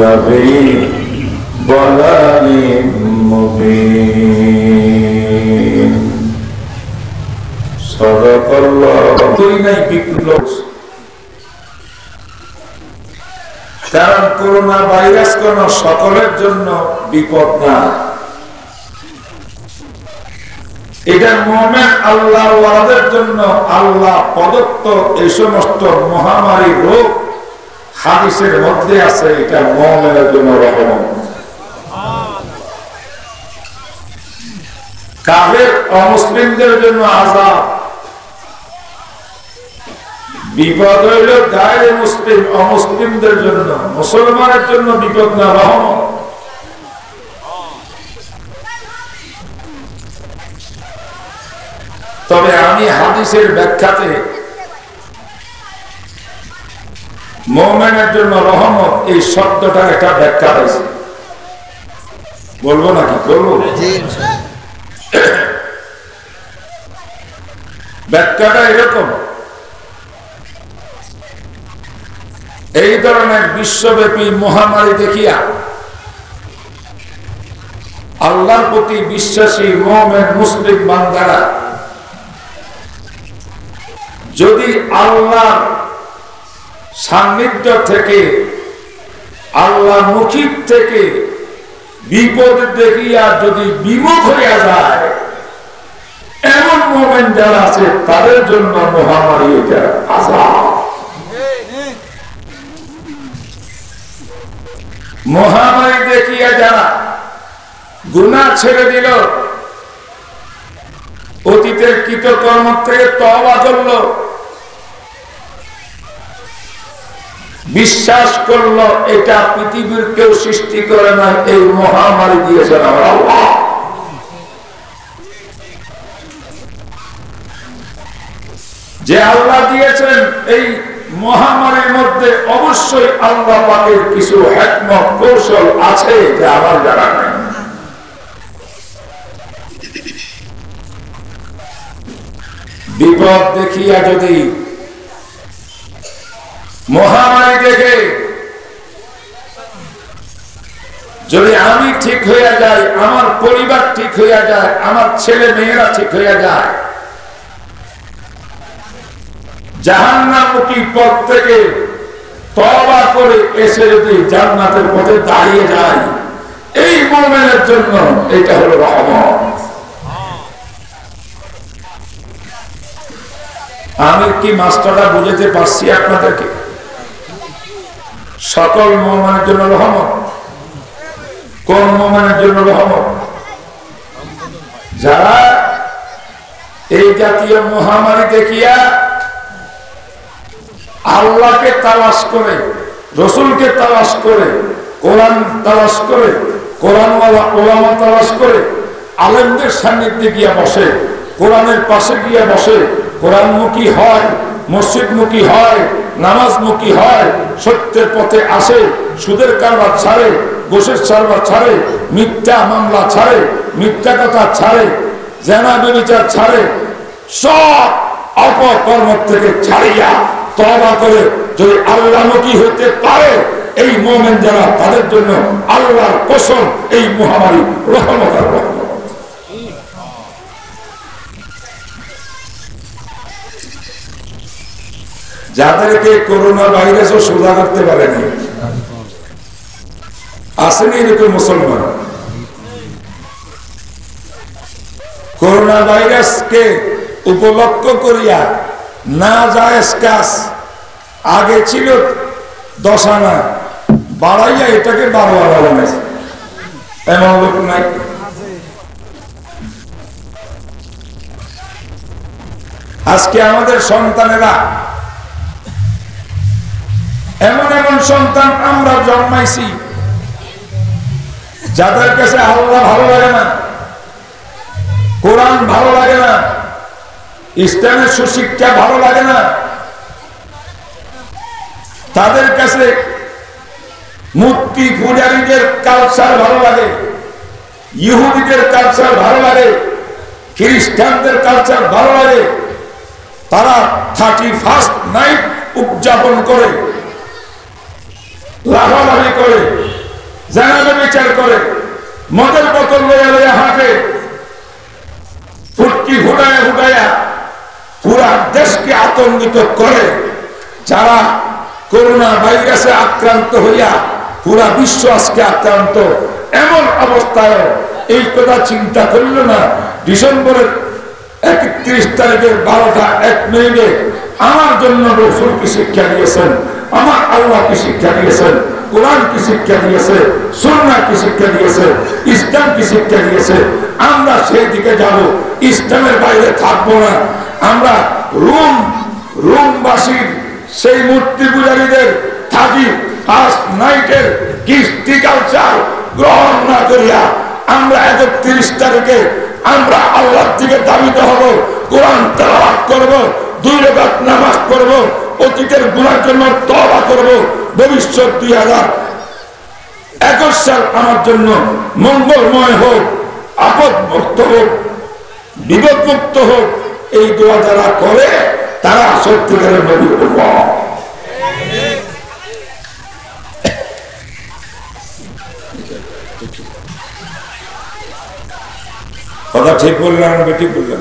لفي ضلال مبين صدق الله কারণ corona virus কোন সকলের জন্য বিপদ না, এটা মুমিন আল্লাহ ওয়ালাদের জন্য আল্লাহ প্রদত্ত এই সমস্ত মহামারী রোগ হাদিসের মধ্যে আছে, এটা মুমিনের জন্য রহমত। কাফের অমুসলিমদের জন্য আযাব, বিপদ হইল গায়রে মুসলিম অমুসলিমদের জন্য, মুসলমানের জন্য বিপদ না, রহমত। তবে আমি হাদিসের ব্যাখ্যাতে মুমিনের জন্য রহমত এই শব্দটার একটা ব্যাখ্যা আছে, বলবো নাকি? বলবো। ব্যাখ্যাটা এরকম, এই ধরনের বিশ্বব্যাপী মহামারী দেখিয়া আল্লাহর প্রতি বিশ্বাসী মুমিন মুসলিম বান্দারা যদি আল্লাহর সান্নিধ্য থেকে আল্লাহ মুখী থেকে বিপদ দেখিয়া যদি বিমুখ হইয়া যায়, এমন মুমিন যারা আছে তাদের জন্য মহামারী এটা আযাব। মহামারী দেখিয়া যারা গুনাহ ছেড়ে দিল, অতীতের কৃতকর্ম থেকে তওবা করল, বিশ্বাস করলো এটা পৃথিবীর কেউ সৃষ্টি করে না, এই মহামারী দিয়েছেন আমার আল্লাহ। যে আল্লাহ দিয়েছেন এই মহামারীর মধ্যে অবশ্যই আল্লাহ পাকের কিছু হিকমত কৌশল আছে যা আমার জানা নাই। বিপদ দেখিয়া যদি মহামারী দেখে যদি আমি ঠিক হইয়া যাই, আমার পরিবার ঠিক হইয়া যায়, আমার ছেলে মেয়েরা ঠিক হইয়া যায়, জাহান্নামমুখী পথ থেকে তওবা করে এসে যদি জান্নাতের পথে দাঁড়িয়ে যায়, এই মুমিনের জন্য এটা হলো রহমত। আমি কি মাস্টারটা বুঝাতে পারছি আপনাদেরকে? সকল মুমিনের জন্য রহমত। কোন মুমিনের জন্য রহমত? যারা এই জাতীয় মহামারী দেখিয়া আল্লাহকে তালাশ করে, রসুলকে তালাশ করে, কোরআন তালাশ করে, কোরআনওয়ালা ওলামা তালাশ করে, আলেমদের সান্নিধ্যে গিয়া বসে, কোরআনের পাশে গিয়া বসে, কোরআনমুখী হয়, মসজিদমুখী হয়, নামাজমুখী হয়, সত্যের পথে আসে, সুদের কারবার ছাড়ে, ঘুষের কারবার ছাড়ে, মিথ্যা মামলা ছাড়ে, মিথ্যা কথা ছাড়ে, জেনা ব্যভিচার ছাড়ে, সব অপকর্ম থেকে ছাড়িয়া তওবা করে যদি আল্লাহমুখী হতে পারে এই মুমিন যারা, তাদের জন্য আল্লাহর কসম এই মহামারী রহমত আর রহমত। যাদেরকে করোনা ভাইরাসও সোজা করতে পারেনি, আসেনি এরকম মুসলমান, করোনা ভাইরাসকে উপলক্ষ করিয়া না জায়েজ কাজ আগে ছিল 10 আনা, বাড়াইয়া এটাকে 12 আনা বানাইছে, এমন লোক নাই? আজকে আমাদের সন্তানেরা এমন এমন সন্তান আমরা জন্মাইছি যাদের কাছে আল্লাহ ভালো লাগে না, কোরআন ভালো লাগে না, ইসলামের সুশিক্ষা ভালো লাগে না, তাদের কাছে মূর্তি পূজারীদের কালচার ভালো লাগে, ইহুদিদের কালচার ভালো লাগে, খ্রিস্টানদের কালচার ভালো লাগে। তারা 31st নাইট উদযাপন করে, লাফালাফি করে, জানাবে বিচার করে, মদের বোতল লইয়া লইয়া হাঁটে, ফুটকি ফুটায়া ফুটায়া পুরা দেশকে আতঙ্কিত করে। যারা করোনা ভাইরাসে আক্রান্ত হইয়া পুরা বিশ্ব আজকে আক্রান্ত, এমন অবস্থায় এই কথা চিন্তা করল না ডিসেম্বরের 31 তারিখের 12টা 1 মিনিটে আমার জন্য রাসূল কি শিক্ষা দিয়েছেন, আমার আল্লাহ কি শিক্ষা দিয়েছেন, কোরআন কি শিক্ষা দিয়েছে, সুন্নাহ কি শিক্ষা দিয়েছে, ইসলাম কি শিক্ষা দিয়েছে, আমরা সেই দিকে যাব, ইসলামের বাইরে থাকবো না। আমরা রোমবাসীর সেই মূর্তি পূজারীদের থাকি ফার্স্ট নাইটের কৃষ্টি কালচার গ্রহণ না করিয়া আমরা 31 তারিখে আমরা আল্লাহর দিকে দাবিত হব, কোরআন তেলাওয়াত করব, 2 রাকাত নামাজ পড়ব, অতীতের গুনার জন্য তওবা করব। ভবিষ্যৎ 2021 সাল আমার জন্য মঙ্গলময় হোক, আপদ মুক্ত হোক, বিপদ মুক্ত হোক। এই দোয়া যারা করে তারা সত্যিকারের নবীর উম্মত। কথা ঠিক বললাম না ঠিক বললাম?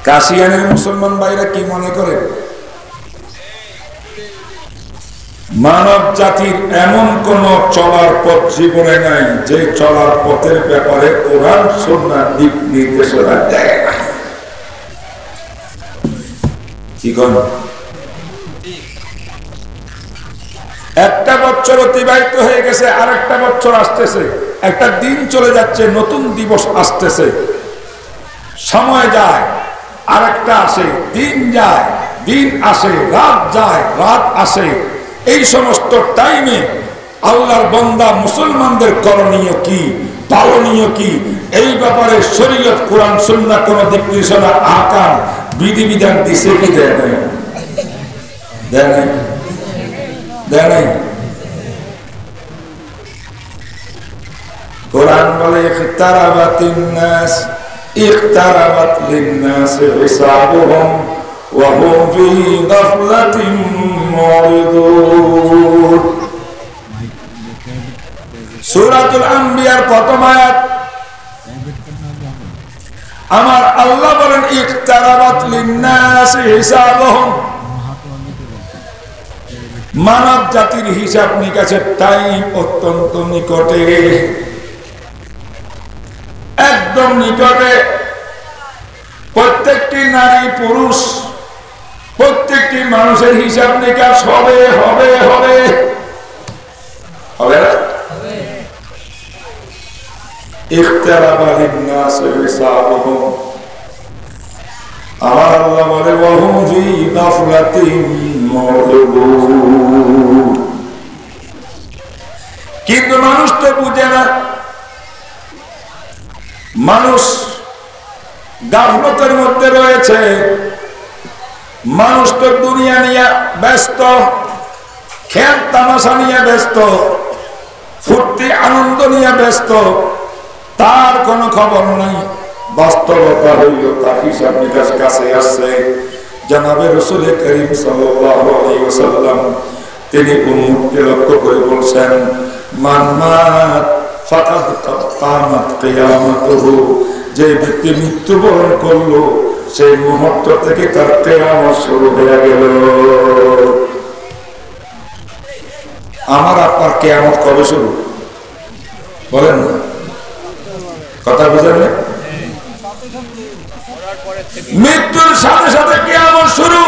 কাশিয়ানের মুসলমান ভাইরা কি মনে করে? মানব জাতির এমন কোন চলার পথ জীবনে নাই যে চলার পথের ব্যাপারে কোরআন সুন্নাহর দিক নির্দেশনা দেয় না। কি কোন একটা বছর অতিবাহিত হয়ে গেছে, আরেকটা বছর আসতেছে, একটা দিন চলে যাচ্ছে, নতুন দিবস আসতেছে, সময় যায়, আরেকটা আসে, দিন যায়, দিন আসে, রাত যায়, রাত আসে। এই সমস্ত টাইমে আল্লাহর বান্দা মুসলমানদের করণীয় কি, পালনীয় কি, এই ব্যাপারে শরীয়ত কোরআন সুন্নাহ কোন দিক নির্দেশনা আহকাম বিধিবিধান দিছে কি দেয় নাই? দেয় নাই? দেয় নাই? কোরআন বলে ইখতারাবাতিন নাস ইখতারাবাত লিন-নাস হিসাবুহুম ওয়া হুম ফি গাফলাতিন মুরিদুন। সূরাতুল আম্বিয়ার প্রথম আয়াত। আমার আল্লাহ বলেন ইখতারাবাত লিন-নাস হিসাবুহুম, মানব জাতির হিসাব নিকাশের টাইম অত্যন্ত নিকটে, একদম নিকটে। প্রত্যেকটি নারী পুরুষ প্রত্যেকটি মানুষের হিসাব নিকাশ হবে হবে হবে হবে না? ইখতারাবা লিন-নাস হিসাবুহুম, আমার আল্লাহ বলে ওয়া হুম ফি গাফলাতিন মুরিদুন। কিন্তু মানুষ তো বুঝে না, মানুষ গাফলতের মধ্যে রয়েছে। মানুষ তো দুনিয়া নিয়ে ব্যস্ত, খেল তামাশা নিয়ে ব্যস্ত, ফুর্তি আনন্দ নিয়ে ব্যস্ত, তার কোনো খবর নাই। বাস্তবতা হইল তার হিসাব নিকাশ কাছে আসছে। জনাবে রাসূল করিম সাল্লাল্লাহু আলাইহি ওয়াসাল্লাম তিনি উম্মতকে লক্ষ্য করে বলছেন, মান মাত ফাকাদ কামাত কিয়ামাতুহু, যে ব্যক্তি মৃত্যুবরণ করলো সেই মুহূর্ত থেকে তার কিয়ামত শুরু হয়ে গেল। আমার আপনার কিয়ামত কবে শুরু বলেন না? কথা বুঝেন না? মৃত্যুর সাথে সাথে কিয়ামত শুরু।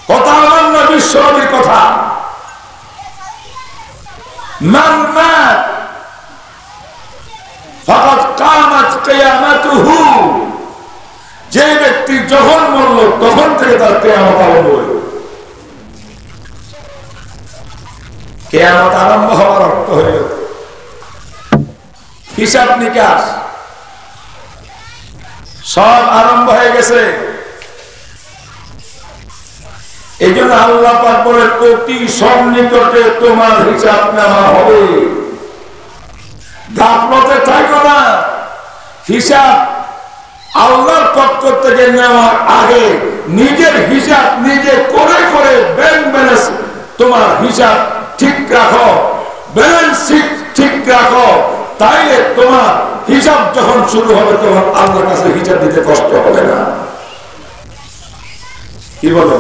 কথা আমার না, বিশ্বনবীর কথা। মান মাত ফাকাদ কামাত কিয়ামাতুহু, যে ব্যক্তি যখন মরল তখন থেকে তার কিয়ামত আরম্ভ হইল। কিয়ামত আরম্ভ হওয়ার অর্থ হইল হিসাব নিকাশ সব আরম্ভ হয়ে গেছে। এই জন্য আল্লাহ পাক বলেন অতি সন্নিকটে তোমার হিসাব নেওয়া হবে। গাফলতে থাকো না। হিসাব আল্লাহর পক্ষ থেকে নেওয়ার আগে নিজের হিসাব নিজে করে করে ব্যাংক ব্যালেন্স তোমার তোমার হিসাব ঠিক রাখো, ব্যালেন্স শিট ঠিক রাখো, তাইলে তোমার হিসাব যখন শুরু হবে তখন আল্লাহর কাছে হিসাব দিতে কষ্ট হবে না। কি বলো?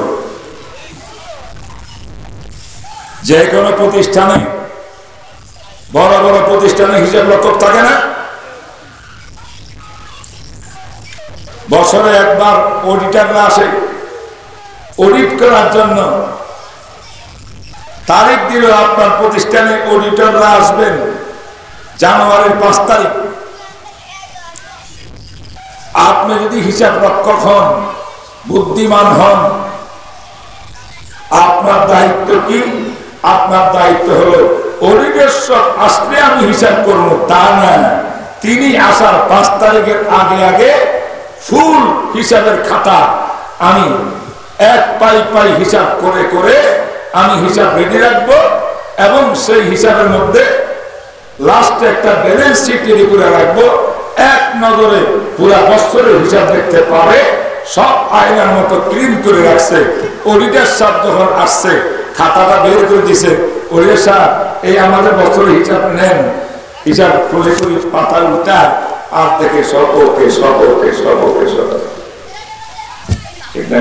যে কোনো প্রতিষ্ঠানে, বড় বড় প্রতিষ্ঠানে হিসাব রক্ষক থাকে না? বছরে একবার অডিটররা আসে অডিট করার জন্য। তারিখ দিল আপনার প্রতিষ্ঠানে অডিটররা আসবেন জানুয়ারির 5 তারিখ। আপনি যদি হিসাব রক্ষক হন, বুদ্ধিমান হন, আপনার দায়িত্ব কি? আপনার দায়িত্ব হলো অডিটর আসলে আমি হিসাব করবো তা না, তিনি আসার 5 তারিখের আগে আগে ফুল হিসাবের খাতা আমি এক পাই পাই হিসাব করে করে আমি হিসাব রেডি রাখবো, এবং সেই হিসাবের মধ্যে লাস্টে একটা ব্যালেন্স শিট রেডি করে রাখবো। এক নজরে পুরা বছরের হিসাব দেখতে পারে, সব আয়নার মতো ক্লিন করে রাখছে। অডিটর সাহেব যখন আসছে খাতাটা বের করে দিছে, অডিটর সাহেব এই আমাদের বছরের হিসাব নেন। হিসাব খুলে খুলে পাতা উল্টায় আর দেখে সব ওকে, সব ওকে, সব ওকে, সব ঠিক না?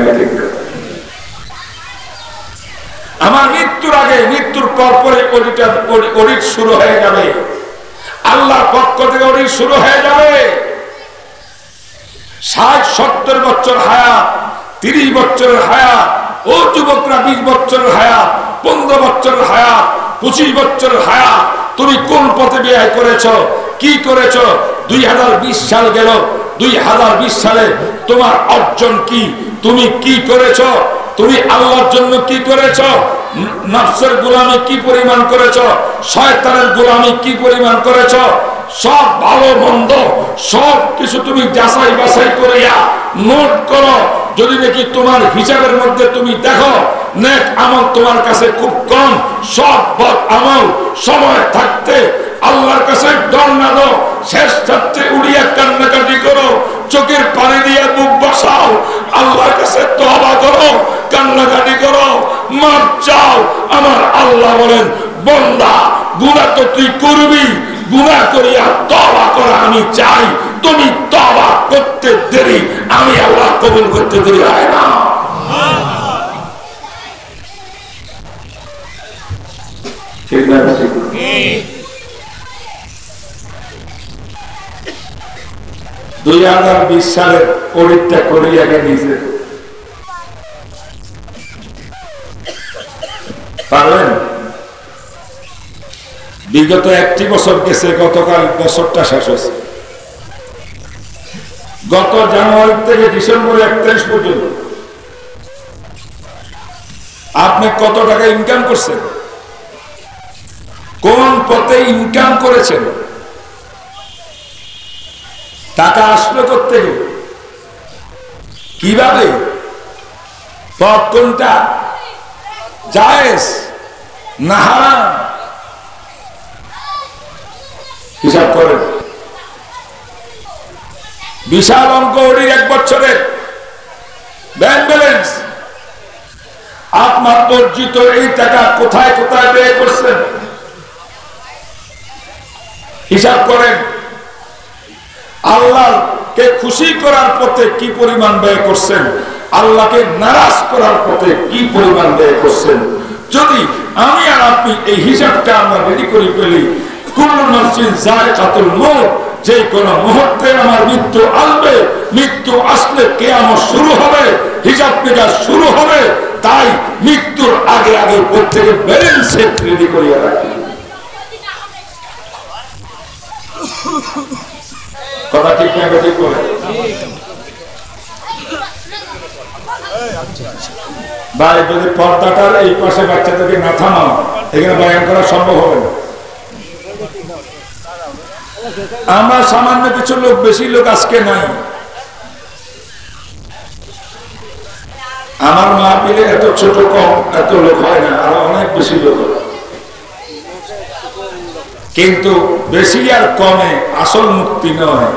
আমার মৃত্যুর আগে, মৃত্যুর পর পরে অডিট শুরু হয়ে যাবে, আল্লাহর পক্ষ থেকে অডিট শুরু হয়ে যাবে। 60-70 বছর হায়াত, 30 বছরের হায়াত, ও যুবকরা 20 বছরের হায়াত, 15 বছরের হায়াত, 25 বছরের হায়াত, তুমি কোন পথে ব্যয় করেছো, কি করেছো? 2020 সাল গেল, 2020 সালে তোমার অর্জন কি? তুমি কি করেছো? তুমি আল্লাহর জন্য কি করেছো? নফসের গোলামি কি পরিমাণ করেছো? শয়তানের গোলামি কি পরিমাণ করেছো? সব ভালো মন্দ সব কিছু তুমি যাচাই বাছাই করিয়া নোট করো। যদি নাকি তোমার হিসাবের মধ্যে তুমি দেখো নেক আমল তোমার কাছে খুব কম, সব বদ আমল সময় থাকতে আল্লাহর কাছে ডর না দো, শেষ রাত্রে উড়িয়া কান্নাকাটি করো, চোখের পানি দিয়ে বুক বসাও, আল্লাহর কাছে তওবা করো, কান্নাকাটি করো, মাফ চাও। আমার আল্লাহ বলেন, বান্দা গুনাহ তো তুই করবি, গুনাহ করিয়া তওবা করা আমি চাই। তুমি তওবা করতে দেরি, আমি আল্লাহ কবুল করতে দেরি হয় না। ঠিক না? 2020 সালের অডিটটা করি আগে নিজে পারবেন? বিগত 1টি বছর গেছে, গতকাল বছরটা শেষ হয়েছে। গত জানুয়ারি থেকে ডিসেম্বর 31 পর্যন্ত আপনি কত টাকা ইনকাম করছেন? কোন পথে ইনকাম করেছেন? টাকা আসলো কোত্থেকে? কিভাবে? পথ কোনটা? জায়েজ না হারাম? হিসাব করেন। বিশাল অঙ্ক ওডির 1 বছরের ব্যাংক ব্যালেন্স, আপনার অর্জিত এই টাকা কোথায় কোথায় ব্যয় করছেন হিসাব করেন। আল্লাহকে খুশি করার পথে কি পরিমাণ ব্যয় করছেন, আল্লাহকে নারাজ করার পথে কি পরিমাণ ব্যয় করছেন। যদি আমি আর আপনি এই হিসাবটা আমরা রেডি করে ফেলি, কুল্লু নাফসিন যায়কাতুল মউত, যে কোন মুহূর্তে আমার মৃত্যু আসবে, মৃত্যু আসলে কিয়ামত শুরু হবে, হিসাব নিকাশ শুরু হবে। তাই মৃত্যুর আগে আগে প্রত্যেকে ব্যালেন্স শিট রেডি করিয়া রাখি। কথা ঠিক না? ঠিক বলে ভাই, যদি পর্দাটার এই পাশে বাচ্চাদেরকে না থামাও, এখানে বয়ান করা সম্ভব হবে না। আমরা সামান্য কিছু লোক, বেশি লোক আজকে নাই। আমার মাহফিলে এত ছোট কম এত লোক হয় না, আরো অনেক বেশি লোক হয়। কিন্তু বেশি আর কমে আসল মুক্তি নয়,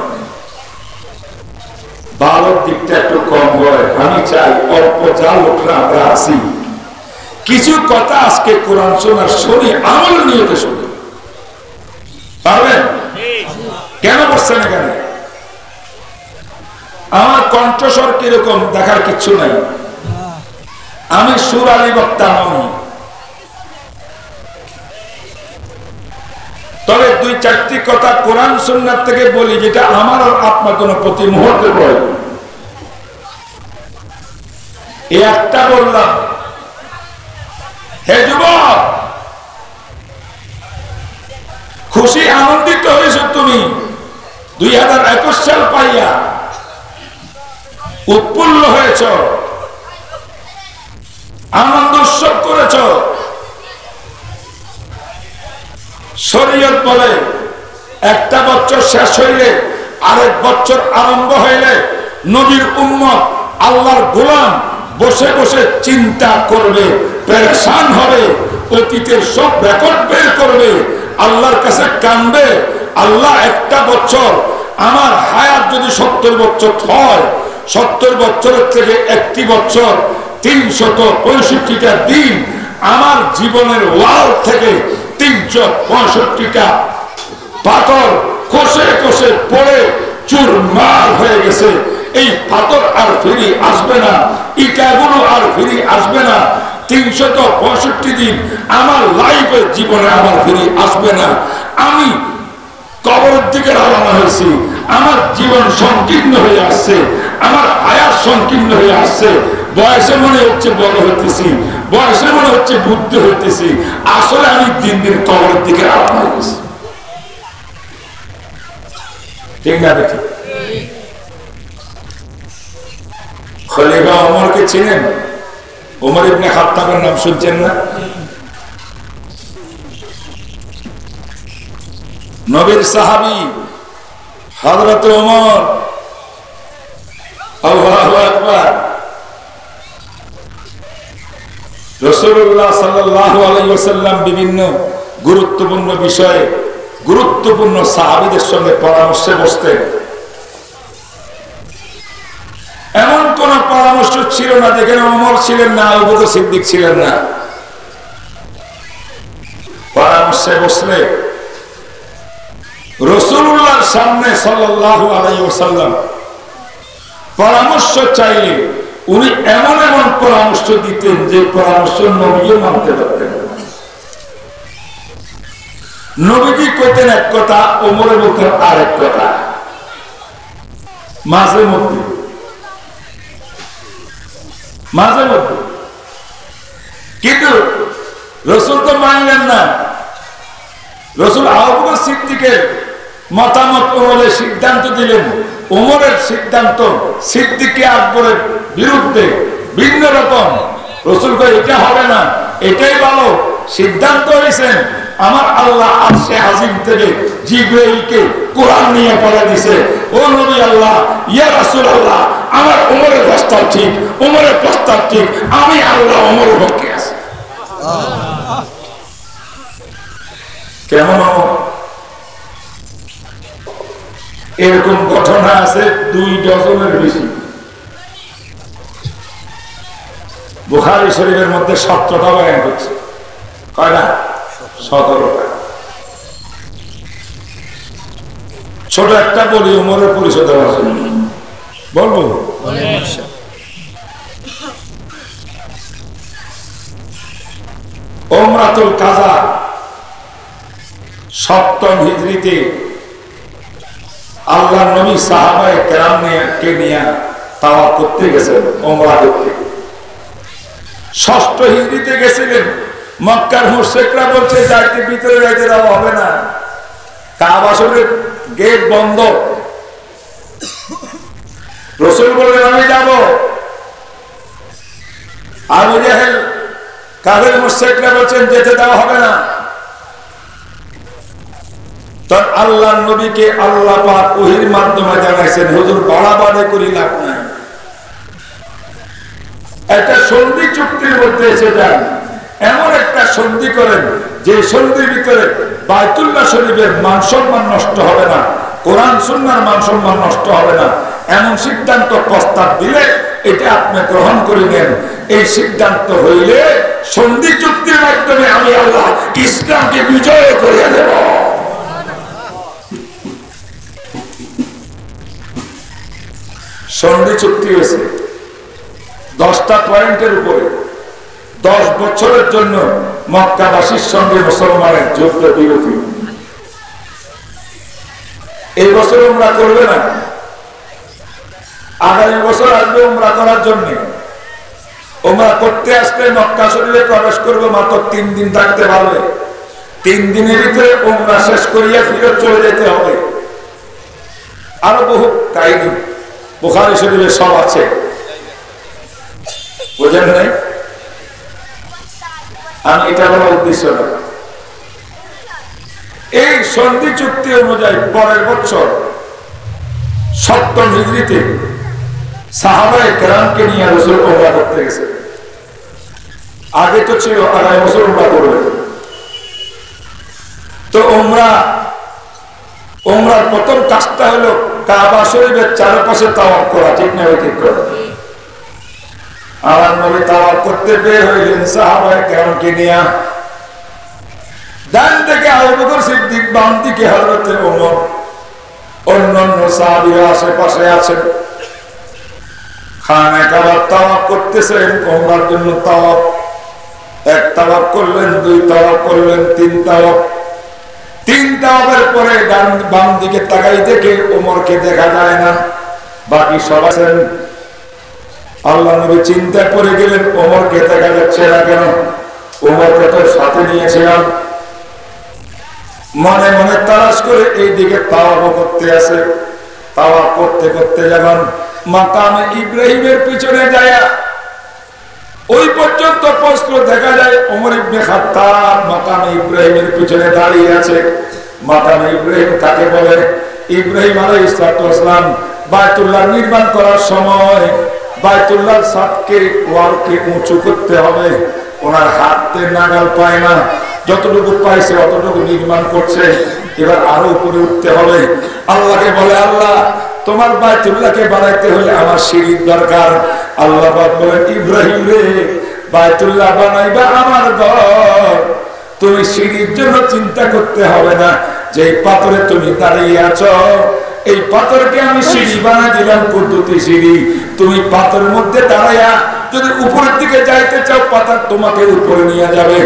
ভালোর দিকটা একটু কম হয়। আমি চাই অল্প যা লোকরা আমরা আছি, কিছু কথা আজকে কোরআন শোনার শুনি, আমল নিয়তে শুনি, পারবেন? কেন বসছেন এখানে? আমার কণ্ঠস্বর কিরকম দেখার কিচ্ছু নাই, আমি সুরালি বক্তা নই। তবে দুই চারটি কথা কোরআন সুন্নাত থেকে বলি, যেটা আমার আর আপনার জন্য প্রতি মুহূর্তে প্রয়োজন। এই একটা বললাম, হে যুবক, খুশি আনন্দিত হয়েছ তুমি 2021 সাল পাইয়া, উৎফুল্ল হয়েছ, আনন্দ উৎসব করেছ। শরীয়ত বলে একটা বছর শেষ হইলে আরেক বছর আরম্ভ হইলে নবীর উম্মত আল্লাহর গোলাম বসে বসে চিন্তা করবে, পেরেশান হবে, অতীতের সব রেকর্ড বের করবে, আল্লাহর কাছে কাঁদবে। আল্লাহ, একটা বছর আমার হায়াত যদি 70 বছর হয়, 70 বছরের থেকে একটি বছর 365টা দিন আমার জীবনের ওয়াল থেকে 365টা পাথর খসে খসে পড়ে চুরমার হয়ে গেছে। এই পাথর আর ফিরে আসবে না, ইটাগুলো আর ফিরে আসবে না। 365 দিন আমার লাইফে জীবনে আমার ফিরে আসবে না। আমি কবরের দিকে রওনা হয়েছি, আমার জীবন সংকীর্ণ হয়ে আসছে, আমার হায়াত সংকীর্ণ হয়ে আসছে। বয়সে মনে হচ্ছে বড় হইতেছি, বয়সে মনে হচ্ছে বুদ্ধি হইতেছি, আসলে আমি দিন দিন কবরের দিকে রওনা হয়ে গেছি। ঠিক না? দেখি খলিফা ওমরকে চিনেন? ওমর ইবনে খাত্তাবের নাম শুনছেন না? নবীর সাহাবী হযরত ওমর। আল্লাহু আকবার। রাসূলুল্লাহ সাল্লাল্লাহু আলাইহি ওয়াসাল্লাম বিভিন্ন গুরুত্বপূর্ণ বিষয়ে গুরুত্বপূর্ণ সাহাবীদের সঙ্গে পরামর্শে বসতেন। এমন কোন পরামর্শ ছিল না যেখানে ওমর ছিলেন না, আবু বকর সিদ্দিক ছিলেন না। পরামর্শে বসলে রাসূলুল্লাহর সামনে সাল্লাল্লাহু আলাইহি ওয়াসাল্লাম পরামর্শ চাইলে উনি এমন এমন পরামর্শ দিতেন যে পরামর্শ নবীও মানতে পারতেন। নবীজি কইতেন এক কথা, ওমরে বলতেন আরেক কথা, মাঝে মধ্যে মাঝে মধ্যে। কিন্তু রাসূল তো মানলেন না। রাসূল আবু বকর সিদ্দিকের মতামত অনুযায়ী সিদ্ধান্ত দিলেন। ওমরের সিদ্ধান্ত সিদ্দিকে আকবরের বিরুদ্ধে, ভিন্ন রকম। রাসূল কয় এটা হবে না, এটাই ভালো। সিদ্ধান্ত হয়েছেন আমার আল্লাহ আরশে আজিম থেকে জিবরাইলকে কোরআন নিয়ে পড়া দিয়েছে। ও নবী আল্লাহ, ইয়া রাসূলুল্লাহ, আমার ওমরের প্রস্তাব ঠিক, ওমরের প্রস্তাব ঠিক, আমি আল্লাহ ওমরের পক্ষে আছি। কেমন? এরকম ঘটনা আছে 2 ডজনের বেশি। বুখারী শরীফের মধ্যে 17টা বয়ান হচ্ছে। কয়টা? 17টা। ছোট একটা বলি ওমরের পরিচয় দেওয়ার জন্য বলবো। উমরাতুল কাজা 7ম হিজরিতে আল্লাহর নবী সাহাবায়ে কেরামকে নিয়ে তাওয়াফ করতে গেছেন, উমরা করতে। 6ষ্ঠ হিজরিতে গেছিলেন। মক্কার মুশরিকরা বলছে যাইতে, ভিতরে যাইতে দেওয়া হবে না, কাবা শরীফের গেট বন্ধ। রাসূল বললেন আমি যাব। আবু জাহেল কাফের মুশরিকরা বলছেন যেতে দেওয়া হবে না। তখন আল্লাহর নবীকে আল্লাহ পাক ওহীর মাধ্যমে জানাইছেন, হুজুর বাড়াবাড়ি করি লাভ নাই, একটা সন্ধি চুক্তির মধ্যে এসে যান, এমন একটা সন্ধি করেন যে সন্ধির ভিতরে বাইতুল্লাহ শরীফের মান সম্মান নষ্ট হবে না, কোরআন সুন্নাহর মান সম্মান নষ্ট হবে না। এমন সিদ্ধান্ত প্রস্তাব দিলে এটা আপনি গ্রহণ করে নেন। এই সিদ্ধান্ত হইলে সন্ধি চুক্তির মাধ্যমে আমি আল্লাহ ইসলামকে বিজয় করিয়ে দেব। সন্ধি চুক্তি হয়েছে 10টা পয়েন্টের উপরে। 10 বছরের জন্য মক্কাবাসীর সঙ্গে মুসলমানের যুদ্ধ বিরতি। এই বছর উমরা করবে না, আগামী বছর আসবে উমরা করার জন্য। উমরা করতে আসলে মক্কা শরীফে প্রবেশ করবে, মাত্র 3 দিন থাকতে পারবে। 3 দিনের ভিতরে উমরা শেষ করিয়া ফিরে চলে যেতে হবে। আরো বহু কাহিনী বুখারী শরীফে সব আছে, বুঝেন নাই? আমি এটা বলার উদ্দেশ্য না। এই সন্ধি চুক্তি অনুযায়ী পরের বছর 7ম হিজরিতে সাহাবায়ে কেরামকে নিয়ে রাসূল উমরা করতে গেছে। আগে তো ছিল আগামী বছর উমরা করবে। তো উমরার প্রথম কাজটা হলো কাবা শরীফের চারপাশে তাওয়াফ করা, ঠিক না? ঠিক করা। আমার নবী তাওয়াফ করতে বের হইলেন সাহাবায়ে কেরামকে নিয়ে। ডান দিকে আবু বকর সিদ্দিক, বাম দিকে হযরত ওমর, অন্যান্য সাহাবীরা আশেপাশে আছেন। খানে কাবা তাওয়াফ করতেছেন, ওমরার জন্য তাওয়াফ। 1 তাওয়াফ করলেন, 2 তাওয়াফ করলেন, 3 তাওয়াফ। 3 তাওয়াফের পরে বাম দিকে তাকাই দেখে ওমরকে দেখা যায় না, বাকি সব আছেন। আল্লাহ নবী চিন্তা করে গেলেন, ওমরকে দেখা যাচ্ছে না কেন? ওমরকে তো সাথে নিয়েছিলাম। মনে মনে তালাশ করে এই দিকে তাওয়াফ করতে আসে। তাওয়াফ করতে করতে যখন মাকামে ইব্রাহিমের পিছনে যায়, ওই পর্যন্ত প্রশ্ন দেখা যায় ওমর ইবনে খাত্তাব মাকামে ইব্রাহিমের পিছনে দাঁড়িয়ে আছে। মাকামে ইব্রাহিম কাকে বলে? ইব্রাহিম আলাইহিস সালাম বায়তুল্লাহ নির্মাণ করার সময় বায়তুল্লাহর ছাদকে, ওয়ালকে উঁচু করতে হবে। ওনার হাতে নাগাল পায় না, যতটুকু পাইছে অতটুকু নির্মাণ করছে। এবার আরো উপরে উঠতে হবে। আল্লাহকে বলে, আল্লাহ তোমার বায়তুল্লাহকে বানাইতে হলে আমার সিঁড়ির দরকার। আল্লাহ পাক বলেন, ইব্রাহিম রে, বায়তুল্লাহ বানাইবা আমার ঘর, তুমি সিঁড়ির জন্য চিন্তা করতে হবে না। যে পাথরে তুমি দাঁড়িয়ে আছো, এই পাথরকে আমি সিঁড়ি বানাই দিলাম, কুদ্দুতি সিঁড়ি। তুমি পাথরের মধ্যে দাঁড়াইয়া যদি উপরের দিকে যাইতে চাও, পাথর তোমাকে উপরে নিয়ে যাবে।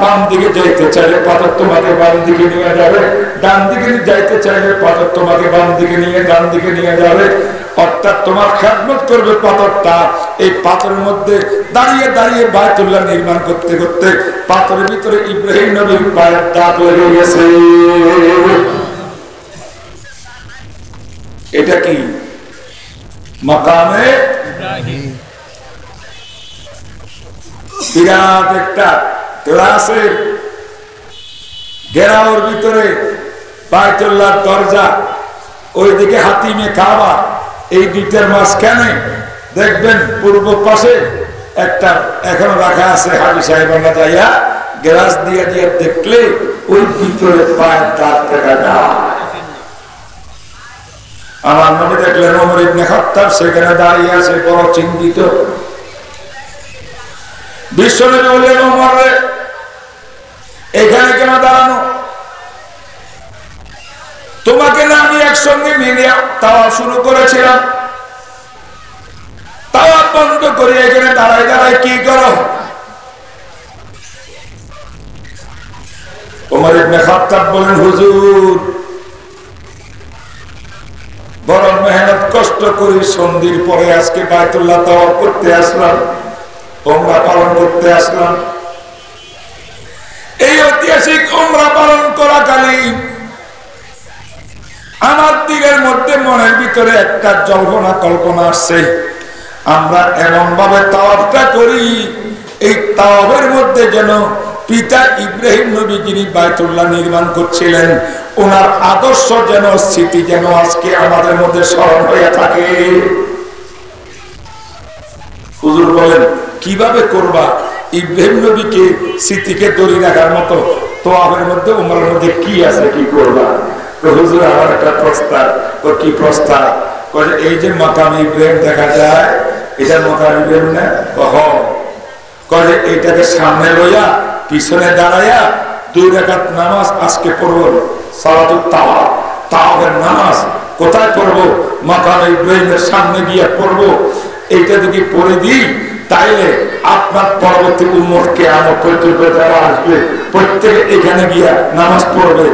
বাম দিকে যাইতে চাইলে পাথর তোমাকে বাম দিকে নিয়ে যাবে। ডান দিকে যাইতে চাইলে পাথর তোমাকে বাম দিকে নিয়ে ডান দিকে নিয়ে যাবে। অর্থাৎ তোমার খেদমত করবে পাথরটা। এই পাথরের মধ্যে দাঁড়িয়ে দাঁড়িয়ে বায়তুল্লাহ নির্মাণ করতে করতে পাথরের ভিতরে ইব্রাহিম নবীর পায়ের দাগ লেগে গেছে। এটা কি? মাকামে ইব্রাহিম। বিরাট একটা গ্লাসের ঘেরাওর ভিতরে বায়তুল্লাহর দরজা, ওইদিকে হাতিমে কাবা। এই দুইটার মাঝখানে দেখবেন পূর্ব পাশে একটা এখনো রাখা আছে। হাজি সাহেবানা যাইয়া গ্লাস দিয়ে দিয়ে দেখলে ওই ভিতরে পায়ের দাগ দেখা যায়। আমার নবী দেখলেন ওমর ইবনে খাত্তাব সেখানে দাঁড়িয়ে আছে, বড় চিন্তিত। বিশ্বনবী বললেন, ওমর রে, এখানে কেন দাঁড়ানো? তোমাকে না আমি একসঙ্গে মিলিয়ে তাওয়াফ শুরু করেছিলাম, তাওয়াফ বন্ধ করে এখানে দাঁড়াই দাঁড়াই কি করো? ওমর ইবনে খাত্তাব বলেন, হুজুর, বড় মেহনত কষ্ট করি সন্ধির পরে আজকে বায়তুল্লাহ তাওয়াফ করতে আসলাম, উমরা পালন করতে আসলাম। এই ঐতিহাসিক উমরা পালন করাকালীন আমার দিলের মধ্যে, মনের ভিতরে একটা জল্পনা কল্পনা আসছে। আমরা এমন ভাবে তাওয়াফটা করি, এই তাওয়াফের মধ্যে যেন পিতা ইব্রাহিম নবী যিনি বায়তুল্লাহ নির্মাণ করছিলেন, ওনার আদর্শ যেন, স্মৃতি যেন আজকে আমাদের মধ্যে স্মরণ হয়ে থাকে। হুজুর বলেন, কিভাবে করবা? ইব্রাহিম নবীকে স্মৃতিকে ধরে রাখার মতো তাওয়াফের মধ্যে, উমরার মধ্যে কি আছে, কি করবা? হুজুর আমার একটা প্রস্তাব। কি প্রস্তাব? এই যে মাকাম ইব্রাহিম দেখা যায়, এটা মাকাম ইব্রাহিম না? করে এইটাকে সামনে লইয়া পিছনে দাঁড়াইয়া 2 রাকাত নামাজ আজকে পড়বো সালাতুত তাওয়াফের নামাজ কোথায় পড়বো মাকামে ইব্রাহিমের সামনে গিয়ে পড়বো এইটা যদি পড়ে দিই তাইলে আপনার পরবর্তী উম্মত কিয়ামত পর্যন্ত যারা আসবে প্রত্যেকে এখানে গিয়া নামাজ পড়বে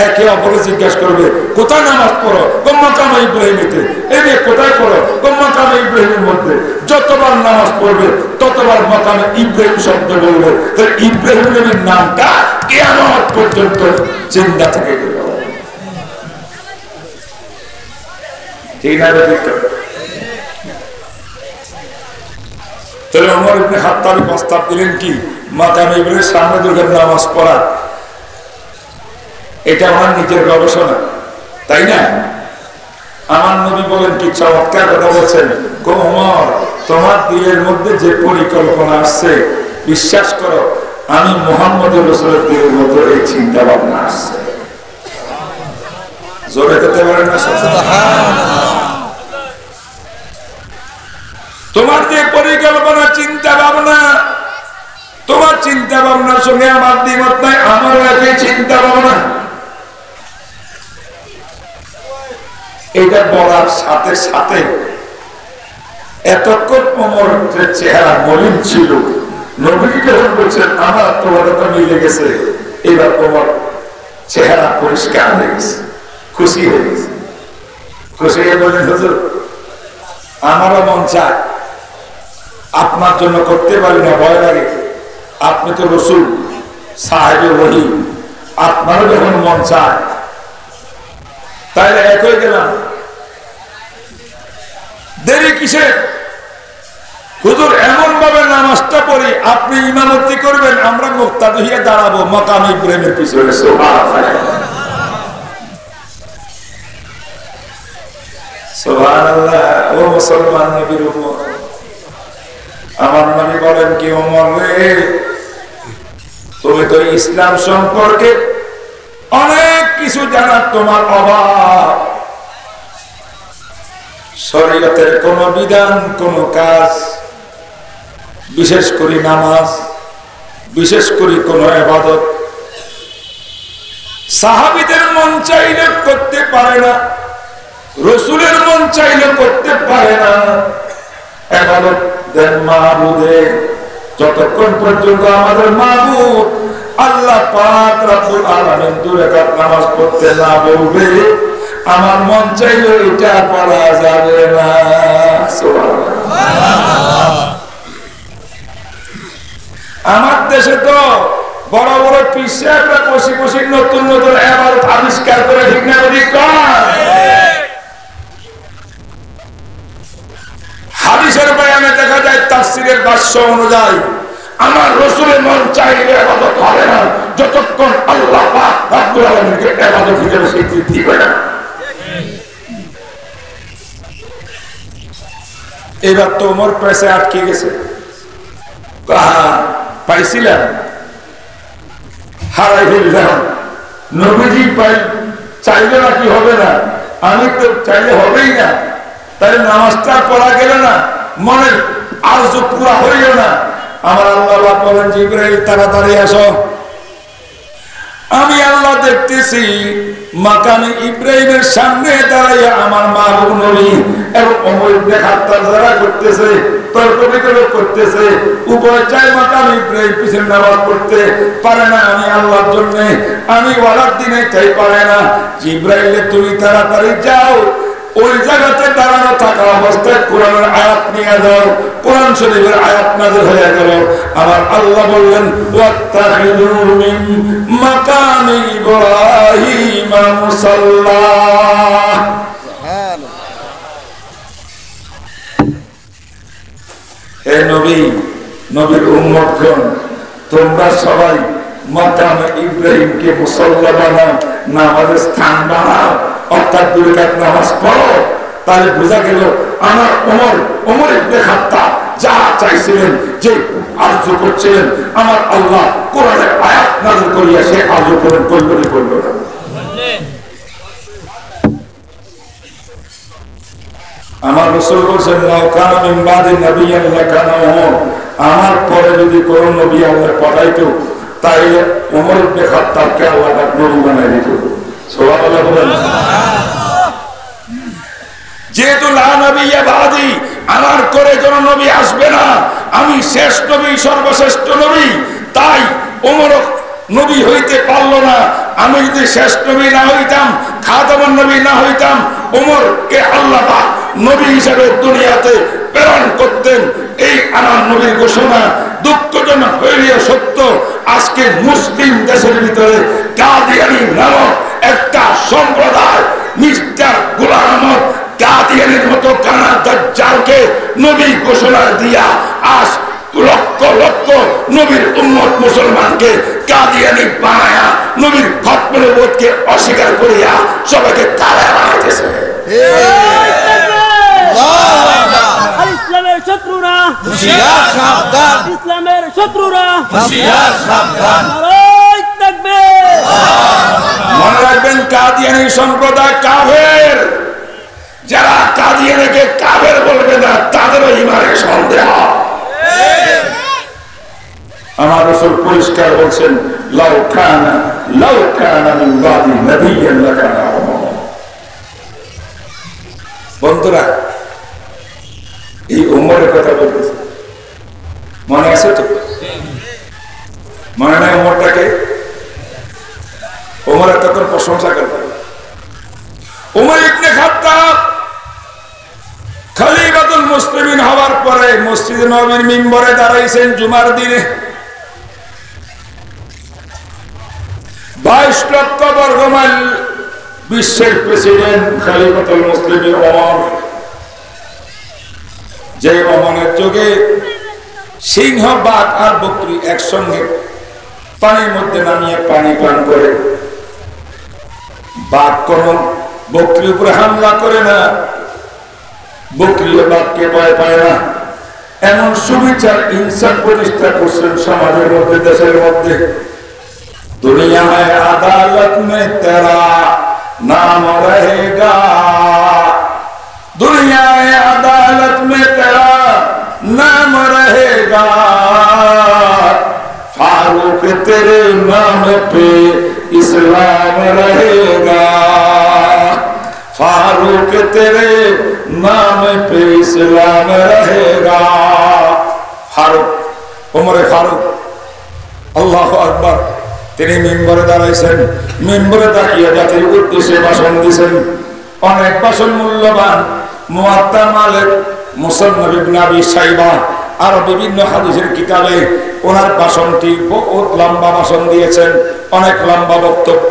একে অপরে জিজ্ঞাসা করবে কোথায় নামাজ পড়ো মাকামে ইব্রাহিমেতে এই যে কোথায় পড়ো মাকামে ইব্রাহিমের মধ্যে যতবার নামাজ পড়বে ততবার মাকামে ইব্রাহিম শব্দ বলবে তো ইব্রাহিম নবীর নামটা কিয়ামত পর্যন্ত জিন্দা থেকে গেল ঠিক না ঠিক তাহলে ওমর ইবনে খাত্তাব প্রস্তাব দিলেন কি মাকামে ইব্রাহিমের সামনে দুর্গের নামাজ পড়া এটা আমার নিজের গবেষণা তাই না আমার নবী বলেন কি চমৎকার কথা বলছেন ওমর তোমার দিলের মধ্যে যে পরিকল্পনা আসছে বিশ্বাস করো আমি মুহাম্মদ রাসূলের দিলের মধ্যে এই চিন্তা ভাবনা আসছে জোরে করতে পারেন না সুবহানাল্লাহ তোমার যে পরিকল্পনা চিন্তা ভাবনা তোমার চিন্তা ভাবনার সঙ্গে আমার দ্বিমত নাই আমারও একই চিন্তা ভাবনা এটা বলার সাথে সাথে এতক্ষণ ওমরের চেহারা মলিন ছিল নবী যখন বলছেন আমার তোমার কথা মিলে গেছে এবার ওমর চেহারা পরিষ্কার হয়ে গেছে খুশি হয়ে গেছে খুশি হয়ে বলেন হুজুর আমারও মন চায় আপনার জন্য করতে পারি না ভয় লাগে আপনি তো রাসূল সাহেবে ওহী আপনারও যখন মন চায় তাইলে এক হয়ে গেলাম দেরি কিসে হুজুর এমন ভাবে নামাজটা পড়ি আপনি ইমামতি করবেন আমরা মুক্তাদি হয়ে দাঁড়াবো মাকামে ইব্রাহিমের পিছনে সুবহানাল্লাহ ও মুসলমান নবীর উম্মত আমার নবী বলেন কি ওমর রে তুমি তো ইসলাম সম্পর্কে অনেক কিছু জানার তোমার অভাব শরীয়তের কোন বিধান কোন কাজ বিশেষ করে নামাজ বিশেষ করে কোন ইবাদত সাহাবীদের মন চাইলে করতে পারে না রাসূলের মন চাইলে করতে পারে না ইবাদত দেন মাবুদে যতক্ষণ পর্যন্ত আমাদের মাবুদ আল্লাহ পাক রব্বুল আলামিন 2 রাকাত নামাজ পড়তে না বলবে আমার মন চাইলে এটা পড়া যাবে না সুবহানাল্লাহ আমার দেশে তো বড় বড় পিসাবরা বসে বসে নতুন নতুন ইবাদত আবিষ্কার করে ঠিক না ঠিক হাদিসের বয়ানে দেখা যায় তাফসীরের ভাষ্য অনুযায়ী আমার রাসূলের মন চাইলে ইবাদত হবে না যতক্ষণ আল্লাহ পাক রব্বুল আলামিনকে ইবাদত হিসেবে স্বীকৃতি দিবে না এবার তো ওমর পেছে আটকে গেছে পাইছিলাম হারাই ফেললাম নবীজি পাই চাইলে না কি হবে না আমি তো চাইলে হবেই না তাহলে নামাজটা পড়া গেল না মনের আরজু পুরা হইল না আমার আল্লাহ বলেন জিবরাইল তাড়াতাড়ি আসো আমি আল্লাহ দেখতেছি মাকামে ইব্রাহিমের সামনে দাঁড়াইয়া আমার মাহবুব নবী এবং ওমর ইবনে খাত্তাব যারা করতেছে তর্ক বিতর্ক করতেছে উভয় চাই মাকামে ইব্রাহিম পিছনে নামাজ পড়তে পারে না আমি আল্লাহর জন্য আমি ওয়ালার দিনে চাই পারে না জিবরাইল তুমি তাড়াতাড়ি যাও ওই জায়গাতে দাঁড়ানো থাকা অবস্থায় কোরআনের আয়াত নিয়ে দাও কোরআন শরীফের আয়াত নাযিল হয়ে গেল আমার আল্লাহ বললেন ওয়াত্তাখিযু মিন মাকামি ইব্রাহিম মুসাল্লা সুবহানাল্লাহ হে নবী নবীর উম্মতগণ তোমরা সবাই মাকামে ইব্রাহিমকে মুসাল্লা বানাও নামাজের স্থান বানাও অর্থাৎ 2 রাকাত নামাজ পড়ো তাহলে বোঝা গেল আমার ওমর ইবনে খাত্তাব যা চাইছিলেন যে আরজু করছিলেন আমার আল্লাহ কোরআনের আয়াত নাযিল করিয়া সে আরজু পূরণ করল না আমার রাসূল বলেন লাউ কানা মিন বাদি নাবিয়্যিন লাকানা ওমর আমার পরে যদি কোন নবী আল্লাহ পাঠাইতো তাইলে ওমর ইবনে খাত্তাবকে আল্লাহ নবী বানাই দিত। সুবহানাল্লাহ বলেন। যেহেতু লা নবিয়্যা বাদি, আমার করে কোন নবী আসবে না, আমি শেষ নবী, সর্বশ্রেষ্ঠ নবী, তাই ওমর নবী হইতে পারলো না। আমি যদি শেষ নবী না হইতাম, খাতামুন নবী না হইতাম, ওমরকে আল্লাহ পাক নবী হিসেবে দুনিয়াতে প্রেরণ করতেন। এই আমার নবীর ঘোষণা দুঃখজনক হইলেও সত্য। আজকে মুসলিম দেশের ভিতরে কাদিয়ানী নামক একটা সম্প্রদায় মিস্টার গোলাম আহমদ কাদিয়ানীর মতো কানা দাজ্জালকে নবী ঘোষণা দিয়া আজ লক্ষ লক্ষ নবীর উম্মত মুসলমানকে কাদিয়ানী বানায়া নবীর খতম নবুয়তকে অস্বীকার করিয়া সবাইকে তারা বানাইতেছে। ইসলামের শত্রুরা হুঁশিয়ার সাবধান, ইসলামের শত্রুরা হুঁশিয়ার সাবধান। নারায়ে তাকবীর। মনে রাখবেন কাদিয়ানী সম্প্রদায় কাফের। যারা কাদিয়ানীকে কাফের বলবে না তাদেরও ঈমানের সন্দেহ। আমার রাসূল পরিষ্কার বলছেন, লাউ কানা মিন বাদি নাবিয়্যান লাকানা উমর। বন্ধুরা, এই উমরের কথা বলতেছে, মনে আছে তো? মনে নাই উমরটাকে? উমরের তখন প্রশংসা করতে হবে। উমর ইবনে খাত্তাব খলিফাতুল মুসলিমিন হওয়ার পরে মসজিদে নববীর মিম্বরে দাঁড়াইছেন জুমার দিনে। 22 লক্ষ বর্গ মাইল বিশ্বের প্রেসিডেন্ট খলিফাতুল মুসলিমিন ওমর, যে ওমরের যুগে সিংহ, বাঘ আর বকরি একসঙ্গে পানির মধ্যে নামিয়ে পানি পান করে। বাঘ কোন বকরির উপরে হামলা করে না, বকরিও বাঘকে ভয় পায় না। এমন সুবিচার ইনসাফ প্রতিষ্ঠা করছেন সমাজের মধ্যে, দেশের মধ্যে। दुनिया है अदालत में तेरा नाम रहेगा, दुनिया है अदालत में तेरा नाम रहेगा, फारूक तेरे नाम पे इस्लाम रहेगा, फारूक तेरे नाम पे इस्लाम रहेगा। फारूक, उमर फारूक, अल्लाह अकबर। তিনি মিম্বরে দাঁড়াইছেন, মিম্বরে দাঁড়িয়ে জাতির উদ্দেশ্যে ভাষণ দিয়েছেন। অনেক ভাষণ মূল্যবান। মুয়াত্তা মালিক, মুসান্নাফ ইবনে আবি শাইবা আর বিভিন্ন হাদিসের কিতাবে ওনার ভাষণটি বহুত লম্বা ভাষণ দিয়েছেন, অনেক লম্বা বক্তব্য।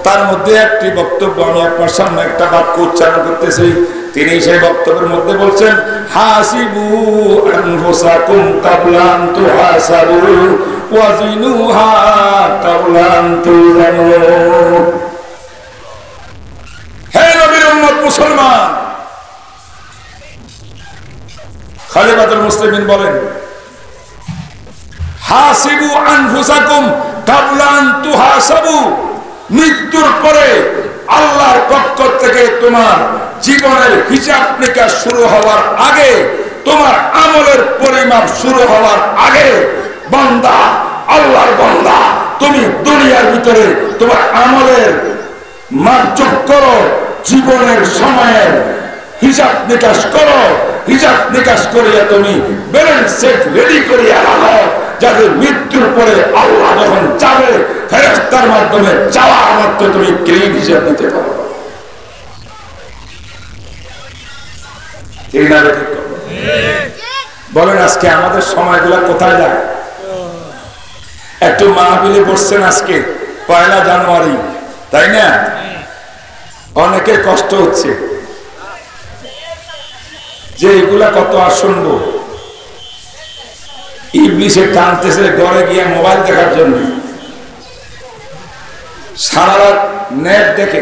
তার মধ্যে একটি বক্তব্য আমি আপনার সামনে একটা বাক্য উচ্চারণ করতেছি। তিনি সেই বক্তব্যের মধ্যে বলছেন, হাসিবু আনফুসাকুম ক্বাবলা আন তুহাসাবু ওয়াজিনুহা ক্বাবলা আন তুযানু। হে নবীর উম্মত মুসলমান, খলিফাতুল মুসলিমিন বলেন, হাসিবু আনফুসাকুম ক্বাবলা আন তুহাসাবু। মৃত্যুর পরে আল্লাহর পক্ষ থেকে তোমার জীবনের হিসাব নিকাশ শুরু হওয়ার আগে, তোমার আমলের পরিমাপ শুরু হওয়ার আগে, বান্দা, আল্লাহর বান্দা, তুমি দুনিয়ার ভিতরে তোমার আমলের মাপজোক করো, জীবনের সময়ের হিসাব নিকাশ করো। হিসাব নিকাশ করিয়া তুমি ব্যালেন্স শিট রেডি করিয়া রাখো, যাতে মৃত্যুর পরে আল্লাহ যখন যাবে ফেরেশতার মাধ্যমে যাওয়া মাত্র তুমি ক্লিন হিসাব দিতে পারো। বলেন আজকে আমাদের সময়গুলো কোথায় যায়? একটু মাহফিলে বসছেন আজকে 1 জানুয়ারি, তাই না? অনেকের কষ্ট হচ্ছে যে এগুলা কত আর শুনবো। ইবলিসে টানতেছে ঘরে গিয়ে মোবাইল দেখার জন্য, সারা রাত নেট দেখে,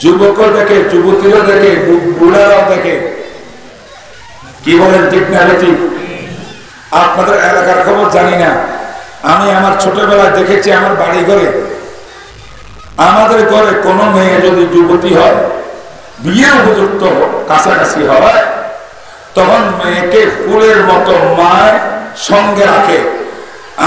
যুবকও দেখে, যুবতীরা দেখে, বুড়ারাও দেখে। কি বলেন, ঠিক না ঠিক? আপনাদের এলাকার খবর জানি না, আমি আমার ছোটবেলায় দেখেছি আমার বাড়ি ঘরে, আমাদের ঘরে কোনো মেয়ে যদি যুবতী হয়, বিয়ে উপযুক্ত কাছাকাছি হয়, তখন মেয়েকে ফুলের মতো মায় সঙ্গে রাখে।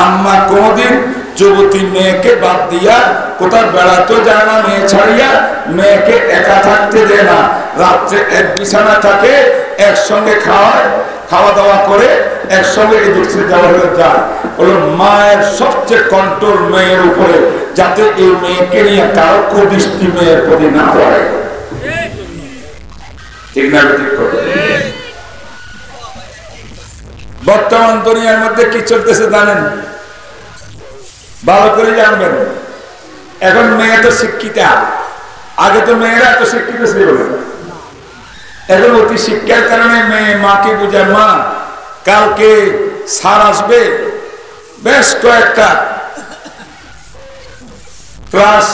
আম্মা কোনদিন যুবতী মেয়েকে বাদ দিয়া কোথাও বেড়াতে যায় না, মেয়ে ছাড়িয়া মেয়েকে একা থাকতে দেয় না। রাত্রে এক বিছানা থাকে, একসঙ্গে খাওয়া দাওয়া করে একসঙ্গে এদিক থেকে যাওয়া হলে যায়। বলো মায়ের সবচেয়ে কন্ট্রোল মেয়ের উপরে, যাতে এই মেয়েকে নিয়ে কারো কুদৃষ্টি মেয়ের প্রতি না পড়ে। ঠিক না? ঠিক করে। বর্তমান দুনিয়ার মধ্যে কি চলতেছে জানেন? ভালো করে জানবেন। এখন মেয়ে তো শিক্ষিতা, আগে তো মেয়েরা এত শিক্ষিত ছিল না। এখন অতি শিক্ষার কারণে মেয়ে মাকে বুঝায়, মা কালকে স্যার আসবে, বেশ কয়েকটা ক্লাস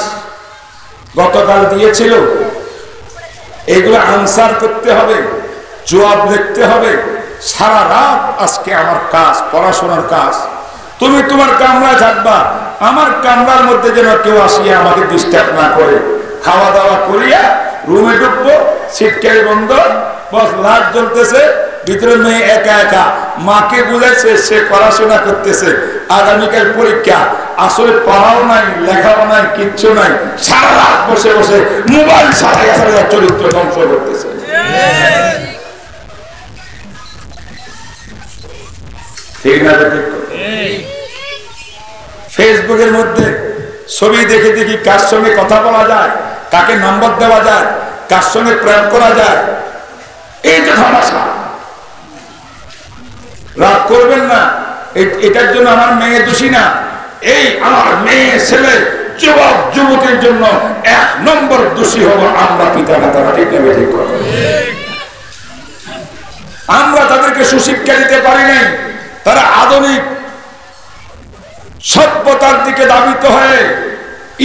গতকাল দিয়েছিল, এগুলো আনসার করতে হবে, জবাব লিখতে হবে। সারা রাত আজকে আমার কাজ, পড়াশোনার কাজ। তুমি তোমার কামরায় থাকবা, আমার কামরার মধ্যে যেন কেউ আসিয়া আমাকে ডিস্টার্ব না করে। খাওয়া দাওয়া করিয়া রুমে ঢুকবো, সিটকারি বন্ধ, বস লাইট জ্বলতেছে, ভিতরে মেয়ে একা একা। মাকে বুঝাইছে সে পড়াশোনা করতেছে, আগামীকাল পরীক্ষা। আসলে পড়াও নাই, লেখাও নাই, কিচ্ছু নাই, সারা রাত বসে বসে মোবাইল ছাড়াই চরিত্র ধ্বংস করতেছে। ঠিক না? ফেসবুকের মধ্যে ছবি দেখে দেখি কার সঙ্গে কথা বলা যায়, কাকে নম্বর দেওয়া যায়, কার সঙ্গে প্রেম করা যায়, এই যে সমস্যা। রাগ করবেন না, এটার জন্য আমার মেয়ে দোষী না। এই আমার মেয়ে ছেলে যুবক যুবতীর জন্য 1 নম্বর দোষী হবো আমরা পিতা মাতারা। ঠিক নেবে? ঠিক করে। আমরা তাদেরকে সুশিক্ষা দিতে পারি নাই। তারা আধুনিক সভ্যতার দিকে ধাবিত হয়ে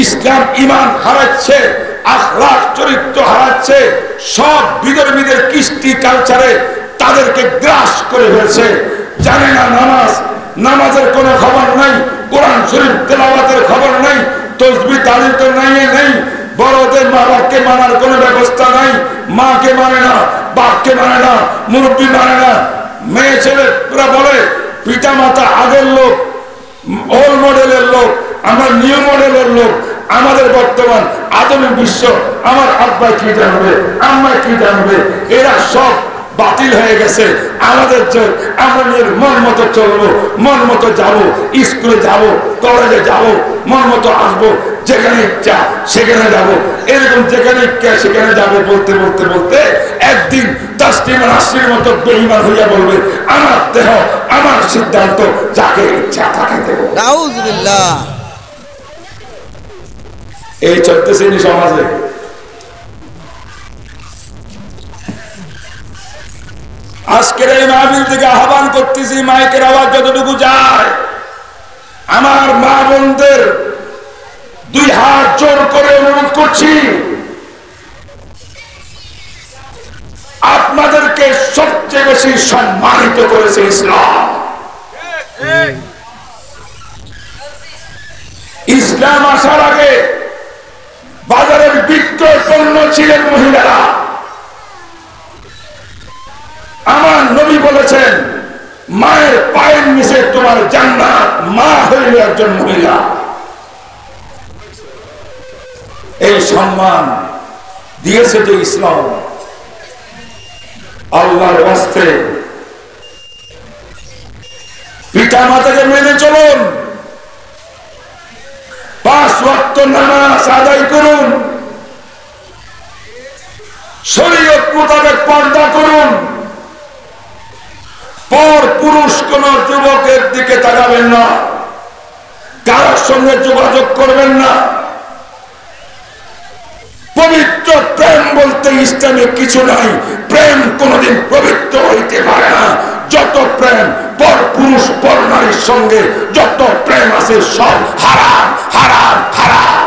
ইসলাম ঈমান হারাচ্ছে, আখলাক চরিত্র হারাচ্ছে। সব বিধর্মীদের কৃষ্টি কালচারে তাদেরকে গ্রাস করে ফেলছে। জানে না নামাজ, নামাজের কোনো খবর নাই, কোরআন শরীফ তেলাওয়াতের খবর নাই, তাসবিহ তাহলিল তো নাই। বড়দের মা বাপকে মানার কোনো ব্যবস্থা নাই, মাকে মানে না, বাপকে মানে না, মুরব্বী মানে না। মেয়ে ছেলেরা বলে পিতা মাতা আগের লোক, ওল্ড মডেলের লোক, আমরা নিউ মডেলের লোক। আমাদের বর্তমান আধুনিক বিশ্ব, আমার আব্বা কি জানবে, আম্মা কি জানবে, এরা সব বাতিল হয়ে গেছে। আমাদের আমরা মন মতো চলবো, মন মতো যাবো, স্কুলে যাব, কলেজে যাব, মন মতো আসবো, যেখানে ইচ্ছা সেখানে যাব, এরকম যেখানে ইচ্ছা সেখানে যাবো বলতে বলতে বলতে একদিন 10টির মতো বেঈমান হইয়া বলবে আমার দেহ, আমার সিদ্ধান্ত, যাকে ইচ্ছা তাকে দেব। নাউজুবিল্লাহ। এই চলতেছে সমাজে। আজকের এই মাহফিল থেকে আহ্বান করতেছি, মাইকের আওয়াজ যতটুকু যায়, আমার মা বোনদের 2 হাত জোর করে অনুরোধ করছি, আপনাদেরকে সবচেয়ে বেশি সম্মানিত করেছে ইসলাম। ইসলাম আসার আগে বাজারের বিক্রয় পণ্য ছিলেন মহিলারা। আমার নবী বলেছেন মায়ের পায়ের নিচে তোমার জান্নাত, মা হইল একজন মহিলা। এই সম্মান দিয়েছে যে ইসলাম, আল্লাহর ওয়াস্তে পিতা মাতাকে মেনে চলুন, 5 ওয়াক্ত নামাজ আদায় করুন, শরীয়ত মোতাবেক পর্দা করুন, পর পুরুষ কোন যুবকের দিকে তাকাবেন না, কারোর সঙ্গে যোগাযোগ করবেন না। পবিত্র প্রেম বলতে ইসলামে কিছু নাই। প্রেম কোনদিন পবিত্র হইতে পারে না। যত প্রেম পর পুরুষ পর নারীর সঙ্গে যত প্রেম আছে সব হারাম, হারাম, হারাম।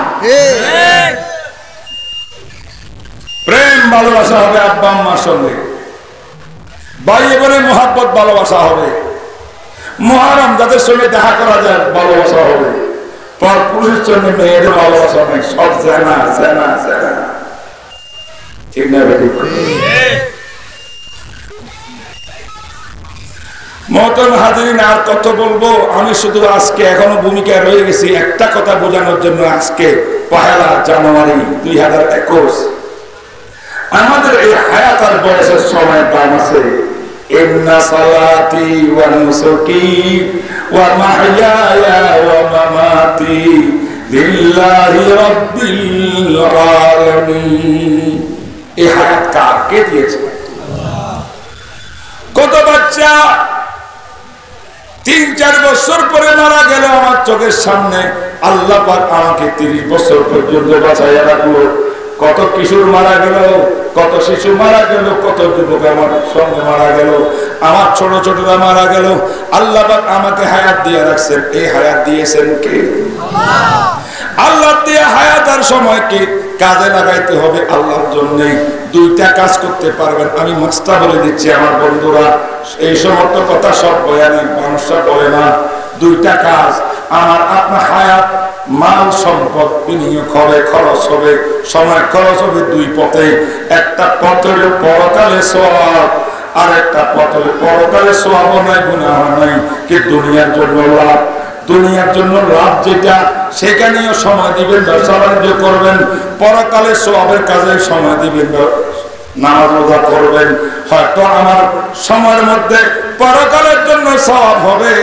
প্রেম ভালোবাসা হবে আব্বা আম্মার সঙ্গে, ভাই বোনের মহাব্বত ভালোবাসা হবে, মুহররম যাদের সঙ্গে দেখা করা যায় ভালোবাসা হবে। পর পুরুষের জন্য মেয়েদের ভালোবাসা নেই, সব জানা জানা জানা। ঠিক না? মহতরম হাজিরিন, আর কত বলবো, আমি শুধু আজকে এখনো ভূমিকায় রয়ে গেছি একটা কথা বোঝানোর জন্য। আজকে 1 জানুয়ারি 2021, আমাদের এই হায়াত আর বয়সের সময় দাম আছে। ইন্না সালাতি ওয়া নুসুকি ওয়া মাহইয়ায়া ওয়া মামাতি লিল্লাহি রাব্বিল আলামিন। এই হায়াত কার? কে দিয়েছে? কত বাচ্চা 3-4 বছর পরে মারা গেল আমার চোখের সামনে। আল্লাহ পাক আমাকে 30 বছর পর্যন্ত বাঁচাইয়া রাখলো। কত কিশোর মারা গেল, কত শিশু মারা গেল, কত যুবক আমার সঙ্গে মারা গেল, আমার ছোট ছোটরা মারা গেল। আল্লাহ পাক আমাকে হায়াত দিয়ে রাখছেন। এই হায়াত দিয়েছেন কে? আল্লাহ দিয়ে হায়াত আর সময়কে কাজে লাগাইতে হবে আল্লাহর জন্য। 2টা কাজ করতে পারবেন। আমি মাস্টার বলে দিচ্ছি আমার বন্ধুরা, এই সমস্ত কথা সব বয়ানে মানুষরা বলে না। 2টা কাজ, আমার আপনার হায়াত, মাল সম্পদ বিনিয়োগ হবে, খরচ হবে, সময় খরচ হবে 2 পথে। একটা পথ হলো পরকালে সওয়াব, আর একটা পথ হলো পরকালে সওয়াব নাই, গুনাহ নাই, কি দুনিয়ার জন্য লাভ। দুনিয়ার জন্য লাভ যেটা, সেখানেও সময় দিবেন, ব্যবসা বাণিজ্য করবেন। পরকালে সওয়াবের কাজে সময় দিবেন, নামাজ রোজা করবেন। হয়তো আমার সময়ের মধ্যে পরকালের জন্য সওয়াব হবে,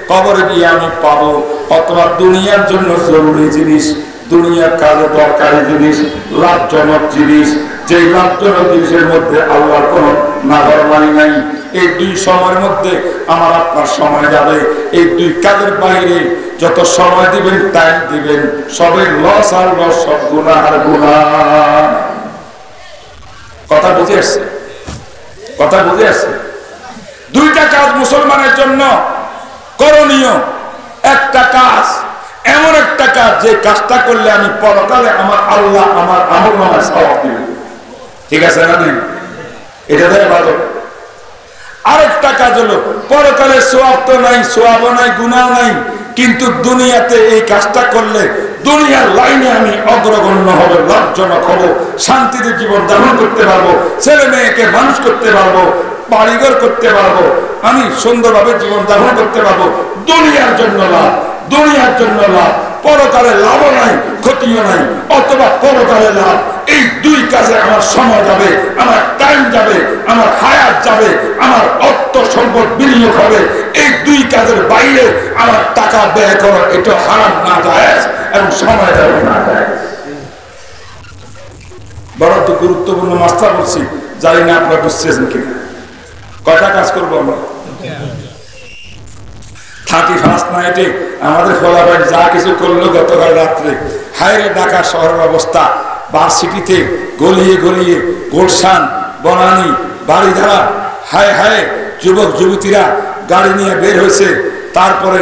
কবরে গিয়ে আমি পাবো। অথবা দুনিয়ার জন্য জরুরি জিনিস, দুনিয়ার কাজে দরকারি জিনিস, লাভজনক জিনিস, যে লাভজনক জিনিসের মধ্যে আল্লাহর কোনো নাফরমানি নাই। এই 2 সময়ের মধ্যে আমার আপনার সময় যাবে। এই 2 কাজের বাইরে যত সময় দিবেন, টাইম দিবেন, সবে লস আর লস, সব গুনাহ আর গুনাহ। কথা বুঝে আসছে? কথা বুঝে আসছে? 2টা কাজ মুসলমানের জন্য করণীয়। একটা কাজ, এমন একটা কাজ যে কাজটা করলে আমি পরকালে আমার আল্লাহ আমার আমলনামায় সওয়াব দিবেন। ঠিক আছে না? এটা দেয় ভালো। আরেকটা কাজ হলো, পরকালে সওয়াব তো নাই, সওয়াবও নাই, গুনাহ নাই, কিন্তু দুনিয়াতে এই কাজটা করলে দুনিয়ার লাইনে আমি অগ্রগণ্য হব, লাভজনক হব, শান্তিতে জীবন যাপন করতে পারবো, ছেলে মেয়েকে মানুষ করতে পারবো, বাড়িঘর করতে পারবো, আমি সুন্দরভাবে জীবন যাপন করতে পারবো। দুনিয়ার জন্য লাভ, দুনিয়ার জন্য লাভ, পরকালে লাভও নাই, ক্ষতিও নাই, অথবা পরকালে লাভ। এই 2 কাজে আমার সময় যাবে, আমার টাইম যাবে, আমার হায়াত যাবে, আমার অর্থ সম্পদ বিনিয়োগ হবে। এই 2 কাজের বাইরে আমার টাকা ব্যয় করা, এটা হারাম না জায়েজ, এবং সময় যাবে না জায়েজ। বড় তো গুরুত্বপূর্ণ মাস্টার বলছি, জানি না আপনারা বুঝছেন কিনা। কয়টা কাজ করবো আমরা? 31st নাইটে আমাদের ফলাফল যা কিছু করলো গতকাল রাত্রে, হায়রে ঢাকা শহরের অবস্থা, ভার্সিটিতে গলিয়ে গলিয়ে, গুলশান, বনানী, বাড়িধারা, হায় হায়, যুবক যুবতীরা গাড়ি নিয়ে বের হয়েছে। তারপরে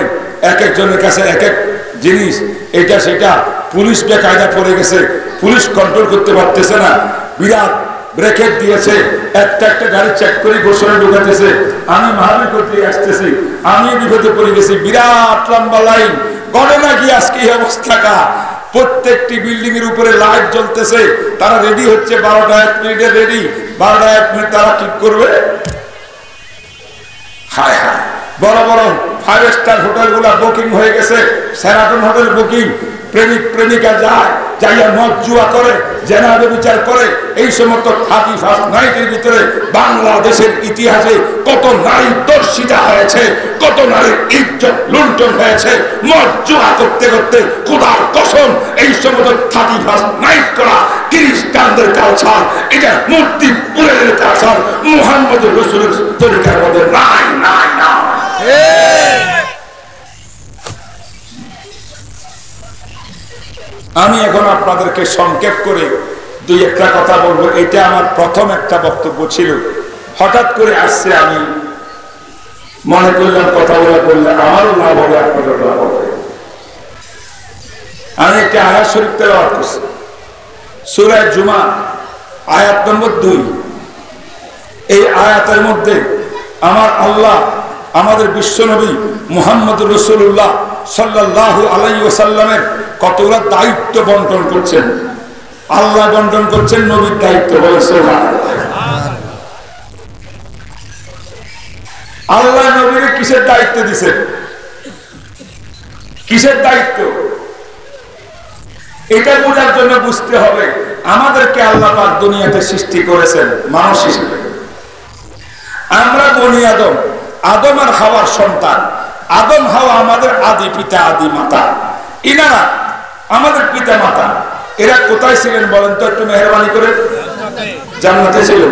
এক একজনের কাছে এক এক জিনিস, এটা সেটা, পুলিশ বেকায়দা পড়ে গেছে, পুলিশ কন্ট্রোল করতে পারতেছে না, বিরাট ব্রেকেট দিয়েছে, একটা একটা গাড়ি চেক করে গোসলে ঢুকাতেছে। আমি মাহাবীর করতে আসতেছি, আমি বিপদে পড়ে গেছি, বিরাট লম্বা লাইন। ঘটনা কি আজকে এই অবস্থা কা? প্রত্যেকটি বিল্ডিং এর উপরে লাইট জ্বলতেছে, তারা রেডি হচ্ছে, 12টা 1 মিনিটে রেডি, 12টা 1 মিনিট তারা ঠিক করবে। হায় হায়, বড় বড় 5 স্টার হোটেল গুলা বুকিং হয়ে গেছে, সেরাটন হোটেল বুকিং। প্রেমিক প্রেমিকা যায়, যাইয়া মদ জুয়া করে, জেনাবে বিচার করে। এই সমস্ত 31st নাইটের ভিতরে বাংলাদেশের ইতিহাসে কত নারী দর্শিতা হয়েছে, কত নারীর ইজ্জত লুণ্ঠন হয়েছে মদ জুয়া করতে করতে। খোদার কসম, এই সমস্ত 31st নাইট করা খ্রিস্টানদের কালচার, এটা মূর্তি পুরের কালচার, মুহাম্মদ রাসূলের তরিকার মধ্যে নাই নাই না। আমি এখন আপনাদেরকে সংক্ষেপ করে 2-1টা কথা বলবো। এটা আমার প্রথম একটা বক্তব্য ছিল, হঠাৎ করে আসছে, আমি মনে করলাম কথা বললে আমারও লাভ হবে, আপনাদের লাভ হবে। আমি একটা আয়াত শরীফ তেলাওয়াত করছি, সূরা জুমা আয়াত নম্বর 2। এই আয়াতের মধ্যে আমার আল্লাহ আমাদের বিশ্বনবী মুহাম্মদুর রাসূলুল্লাহ সাল্লাল্লাহু আলাইহি ওয়াসাল্লামের কতগুলো দায়িত্ব বন্টন করছেন। আল্লাহ বন্টন করছেন নবীর দায়িত্ব, বলে সুবহানাল্লাহ। আল্লাহ নবীকে কিসের দায়িত্ব দিয়েছেন? কিসের দায়িত্ব? এটা বোঝার জন্য বুঝতে হবে আমাদেরকে আল্লাহ পাক দুনিয়াতে সৃষ্টি করেছেন মানুষ হিসেবে। আমরা বনি আদম, আদম আর হাওয়ার সন্তান। আদম হাওয়া আমাদের আদি পিতা আদি মাতা, ইনারা আমাদের পিতা মাতা। এরা কোথায় ছিলেন বলেন তো একটু মেহরবানি করে? জান্নাতে ছিলেন।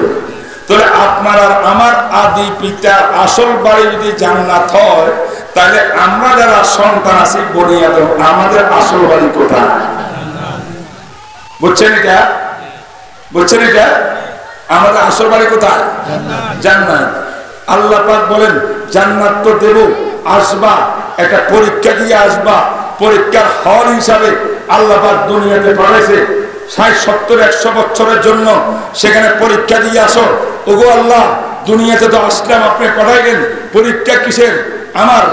তাহলে আপনার আর আমার আদি পিতার আসল বাড়ি যদি জান্নাত হয়, তাহলে আমরা যারা সন্তান আছি বনি আদম, আমাদের আসল বাড়ি কোথায়? বুঝছেন এটা? বুঝছেন এটা? আমাদের আসল বাড়ি কোথায়? জান্নাত। আল্লাহ পাক বলেন জান্নাত তো দেব, আসবা, একটা পরীক্ষা দিয়ে আসবা। পরীক্ষার হল হিসাবে আল্লাহ পাক দুনিয়াতে পাঠাইছে 60, 70, 100 বছরের জন্য। সেখানে পরীক্ষা দিয়ে আসো। ওগো আল্লাহ, দুনিয়াতে তো আসলাম, আপনি পাঠাইলেন, পরীক্ষা কিসের? আমার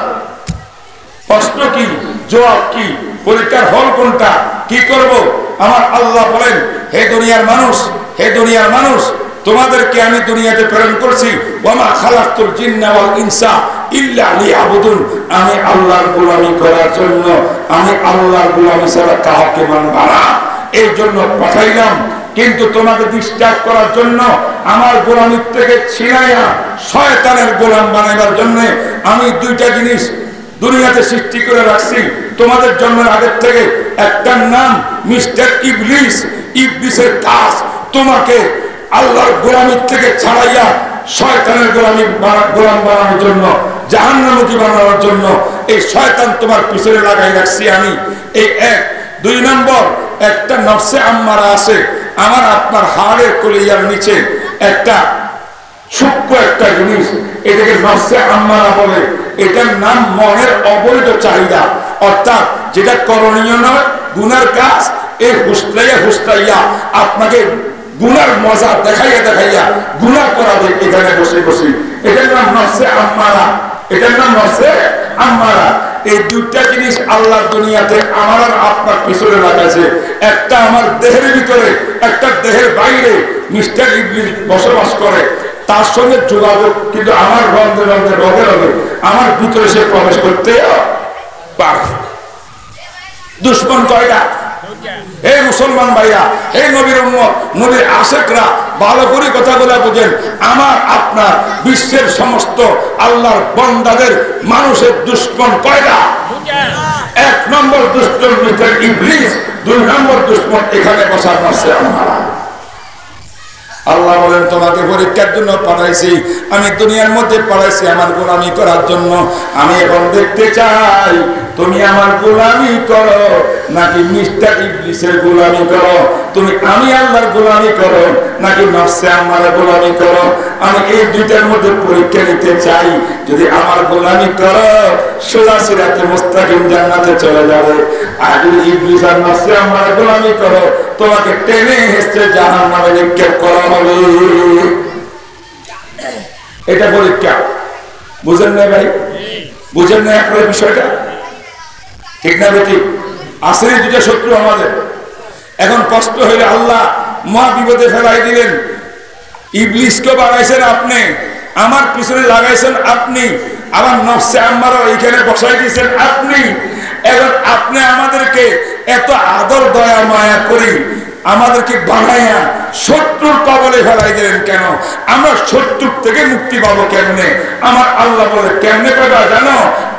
প্রশ্ন কি, জবাব কি, পরীক্ষার হল কোনটা, কি করব? আমার আল্লাহ বলেন হে দুনিয়ার মানুষ, হে দুনিয়ার মানুষ, তোমাদেরকে আমি দুনিয়াতে প্রেরণ করছি। ওয়ামা খালাকতুল জিন্না ওয়াল ইনসা ইল্লা লিয়াবুদুন। আমি আল্লাহর গোলামি করার জন্য, আমি আল্লাহর গোলামি ছাড়া কাউকে মানবা না, এই জন্য পাঠাইলাম। কিন্তু তোমাকে ডিস্টার্ব করার জন্য, আমার গোলামির থেকে ছিনাইয়া শয়তানের গোলাম বানাবার জন্য আমি দুইটা জিনিস দুনিয়াতে সৃষ্টি করে রাখছি তোমাদের জন্মের আগের থেকে। একটার নাম মিস্টার ইবলিস। ইবলিসের কাজ তোমাকে আল্লাহর গোলামির থেকে ছাড়াইয়া শয়তানের গোলাম বানানোর জন্য, জাহান্নামী বানানোর জন্য এই শয়তান তোমার পিছনে লাগাই রাখছি আমি। এই এক। 2 নম্বর, একটা নফসে আম্মারা আছে আমার আপনার হাড়ের কলিজার নিচে, একটা সূক্ষ্ম একটা জিনিস, এটাকে নফসে আম্মারা বলে। এটার নাম মনের অবৈধ চাহিদা, অর্থাৎ যেটা করণীয় নয়, গুনার কাজ, এই হুস্তাইয়া আপনাকে গুনার মজা দেখাইয়া দেখাইয়া গুনাহ করাবে এখানে বসে বসে। এটার নাম নফসে আম্মারা, এটার নাম নফসে আম্মারা। এই দুইটা জিনিস আল্লাহ দুনিয়াতে আমার আর আপনার পিছনে লাগাইছে। একটা আমার দেহের ভিতরে, একটা দেহের বাইরে মিস্টার ইবলিস বসবাস করে, তার সঙ্গে যোগাযোগ কিন্তু আমার রন্ধে রন্ধে রগে রগে আমার ভিতরে সে প্রবেশ করতে পারে। দুশ্মন কয়টা? হে মুসলমান ভাইরা, হে নবীর উম্মত, নবীর আশিকরা, ভালো করে কথাগুলো বুঝেন। আমার আপনার বিশ্বের সমস্ত আল্লাহর বান্দাদের মানুষের দুশ্মন কয়টা? 1 নম্বর দুশ্মন মিস্টার ইবলিস, 2 নম্বর দুশ্মন এখানে বসার নফসে আম্মারা। আল্লাহ বলেন তোমাকে পরীক্ষার জন্য পাঠাইছি, আমি দুনিয়ার মধ্যে পাঠাইছি আমার গোলামি করার জন্য। আমি এখন দেখতে চাই তুমি আমার গোলামি করো নাকি মিস্টার ইবলিসের গোলামি করো, তুমি আমি আল্লাহর গোলামি করো নাকি নফসে আম্মারা গোলামি করো। আমি এই দুইটার মধ্যে পরীক্ষা নিতে চাই। যদি আমার গোলামি করো সোজা সিরাতে মুস্তাকিম জান্নাতে চলে যাবে, আর যদি ইবলিস আর নফসে আম্মারা গোলামি করো তোমাকে টেনে হেসে জাহান্নামে নিক্ষেপ করা হবে। এটা পরীক্ষা। বুঝেন না ভাই? বুঝেন না আপনার বিষয়টা? ঠিক না বেটি? আসলে দুটা শত্রু আমাদের। এখন কষ্ট হইলে আল্লাহ মহা বিপদে ফেলাই দিলেন। ইবলিসকে বানাইছেন আপনি, আমার পিছনে লাগাইছেন আপনি, আবার নফসে আম্মারা এইখানে বসাই দিয়েছেন আপনি। এখন আপনি আমাদেরকে এত আদর দয়া মায়া করি আমাদেরকে বানাইয়া শত্রুর কবলে ফেলাই দিলেন কেন? আমরা শত্রুর থেকে মুক্তি পাবো কেমনে? আমার আল্লাহ বলে কেমনে পাবা জানো?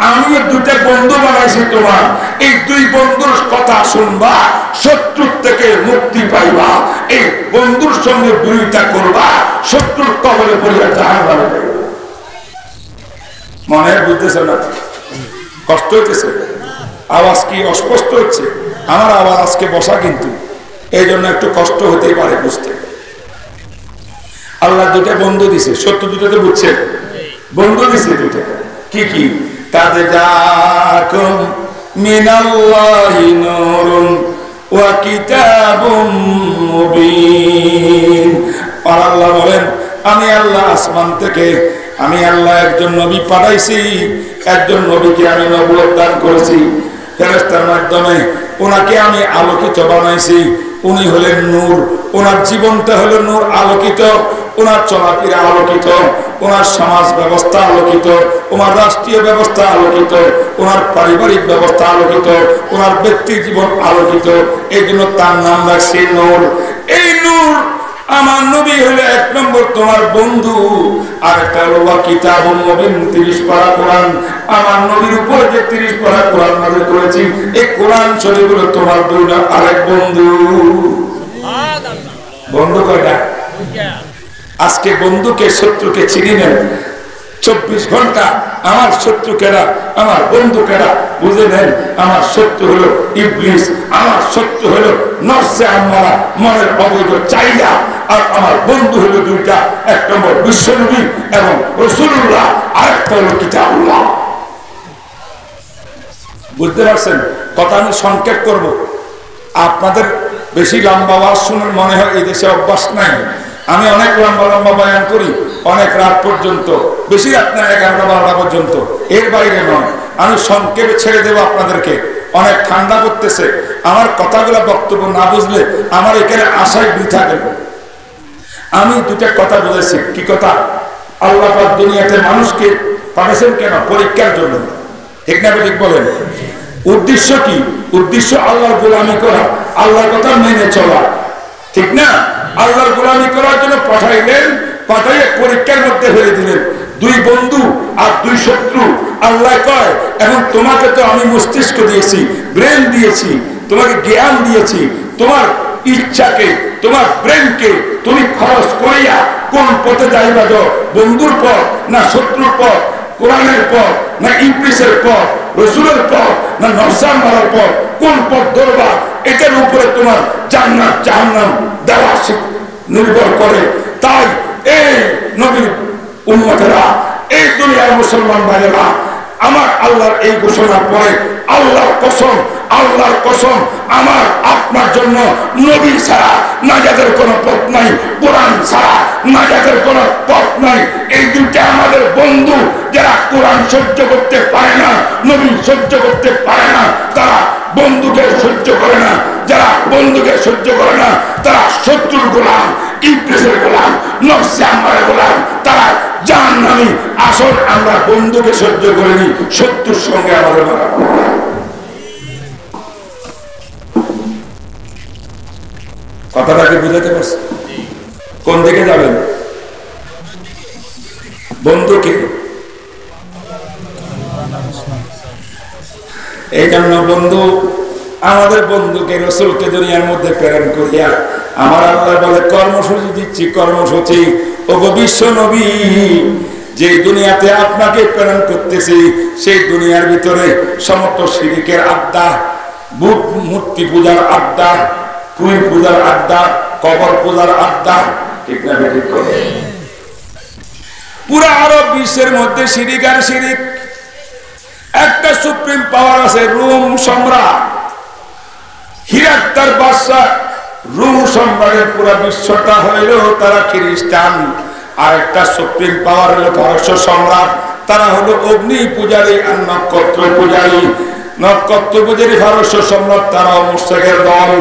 আমিও 2টা বন্ধু বানাইছি তোমার, এই 2 বন্ধুর কথা শুনবা, শত্রুর থেকে মুক্তি পাইবা। এই বন্ধুর সঙ্গে বিরোধিতা করবা, শত্রুর কবলে পড়িয়া জাহান্নামে যাবে। মনে বুঝতেছে না? কষ্ট হইতেছে? আওয়াজ কি অস্পষ্ট হচ্ছে? আমার আওয়াজ আজকে বসা, কিন্তু এই জন্য একটু কষ্ট হতেই পারে বুঝতে। আল্লাহ 2টা বন্ধু দিছে, সত্য 2টাতে বুঝছেন? বন্ধু দিছে 2টা। কি কি? তাদের যাকুম মিনাল্লাহি নূরুন ওয়া কিতাবুম মুবিন। আর আল্লাহ বলেন আমি আল্লাহ আসমান থেকে, আমি আল্লাহ একজন নবী পাঠাইছি, একজন নবীকে আমি নবুয়ত দান করেছি ফেরেশতার মাধ্যমে, ওনাকে আমি আলোকিত বানাইছি। উনি হলেন নূর, ওনার জীবনটা হলো নূর, আলোকিত, ওনার চলাফেরা আলোকিত, ওনার সমাজ ব্যবস্থা আলোকিত, ওনার রাষ্ট্রীয় ব্যবস্থা আলোকিত, ওনার পারিবারিক ব্যবস্থা আলোকিত, ওনার ব্যক্তি জীবন আলোকিত। এই জন্য তার নাম রাখছে নূর। এই নূর আমার নবী হলো 1 নম্বর তোমার বন্ধু, আর একটা হলো কিতাবুল মুবিন 30 পারা কোরআন। আমার নবীর উপরে যে 30 পারা কোরআন নাযিল করেছি, এই কোরআন শরীফ হলো তোমার দুইটা আরেক বন্ধু। বন্ধু কয়টা? আজকে বন্ধুকে শত্রুকে চিনি নেন। 24 ঘন্টা আমার শত্রু কেডা, আমার বন্ধু কেডা বুঝে নেন। আমার শত্রু হলো ইবলিস, আমার শত্রু হলো নফসে আম্মারা, মনের অবৈধ চাহিদা। আর আমার বন্ধু হলো দুইটা, 1 নম্বর বিশ্বনবী এবং রাসূলুল্লাহ, আর একটা হলো কিতাবুল্লাহ। বুঝতে পারছেন? কথা আমি সংক্ষেপ করব। আপনাদের বেশি লম্বা ওয়াজ শুনে মনে হয় এই দেশে অভ্যাস নাই। আমি অনেক লম্বা লম্বা বয়ান করি, অনেক রাত পর্যন্ত, বেশি রাত না, 11টা 12টা পর্যন্ত, এর বাইরে নয়। আমি সংক্ষেপে ছেড়ে দেবো আপনাদেরকে। অনেক ঠান্ডা করতেছে, আমার কথাগুলো বক্তব্য না বুঝলে আমার এখানে আশায় বৃথা গেল। আমি দুটা কথা বলেছি। কি কথা? আল্লাহ পাক দুনিয়াতে মানুষকে পাঠাইছেন কেন? পরীক্ষার জন্য। ঠিক না ঠিক বলেন? উদ্দেশ্য কি? উদ্দেশ্য আল্লাহর গোলামি করা, আল্লাহর কথা মেনে চলা। ঠিক না? আল্লাহর গোলামি করার জন্য পাঠাইলেন, পাঠাইয়ে পরীক্ষার মধ্যে ফেলে দিলেন। 2 বন্ধু আর 2 শত্রু। আল্লাহ কয়, এখন তোমাকে তো আমি মস্তিষ্ক দিয়েছি, ব্রেন দিয়েছি, তোমাকে জ্ঞান দিয়েছি, তোমার ইচ্ছাকে, তোমার ব্রেনকে তুমি খরচ করিয়া কোন পথে যাইবা? বন্ধুর পথ না শত্রুর পথ? কোরআনের পথ না ইবলিসের পথ? রাসূলের পথ না নফসান মারার পথ? কোন পথ ধরবা? এটার উপরে তোমার জান্নাত জাহান্নাম দেওয়া নির্ভর করে। তাই এই নবীর উম্মতেরা, এই দুনিয়ার মুসলমান ভাইয়েরা, আমার আল্লাহর এই ঘোষণা পরে আল্লাহর কসম, আল্লাহর কসম, আমার আপনার জন্য নবী ছাড়া নাজাতের কোনো পথ নাই, কোরআন ছাড়া নাজাতের কোনো পথ নাই। এই দুইটা আমাদের বন্ধু। যারা কোরআন সহ্য করতে পারে না, নবী সহ্য করতে পারে না, তারা বন্ধুকে সহ্য করে না। যারা বন্ধুকে সহ্য করে না, তারা শত্রুর গোলাম, ইবলিসের গোলাম, নফসে আম্মারের গোলাম, তারা জাহান্নামী। আসল আমরা বন্ধুকে সহ্য করিনি, শত্রুর সঙ্গে আমাদের মারা। কথাটাকে বুঝাতে পারছি? কোন দিকে যাবেন? বন্ধুকে। এই জন্য বন্ধু, আমাদের বন্ধুকে, রাসূলকে দুনিয়ার মধ্যে প্রেরণ করিয়া আমার আল্লাহ বলে কর্মসূচি দিচ্ছি, কর্মসূচি। ওগো বিশ্ব নবী, যে দুনিয়াতে আপনাকে প্রেরণ করতেছি, সেই দুনিয়ার ভিতরে সমস্ত শিরকের আড্ডা, মূর্তি পূজার আড্ডা, কুইর পূজার আড্ডা, কবর পূজার আড্ডা, ঠিক না ঠিক? পুরা আরব বিশ্বের মধ্যে শিরিক আর শিরিক। একটা সুপ্রিম পাওয়ার আছে, রোম সম্রাট হিরাক, তার বাদশা। রোম সম্রাটের পুরা বিশ্বটা হইল তারা খ্রিস্টান। আর একটা সুপ্রিম পাওয়ার হলো পারস্য সম্রাট, তারা হলো অগ্নি পূজারী আর নক্ষত্র পূজারী। নক্ষত্র পূজারী পারস্য সম্রাট, তারাও মুশরিকের দল।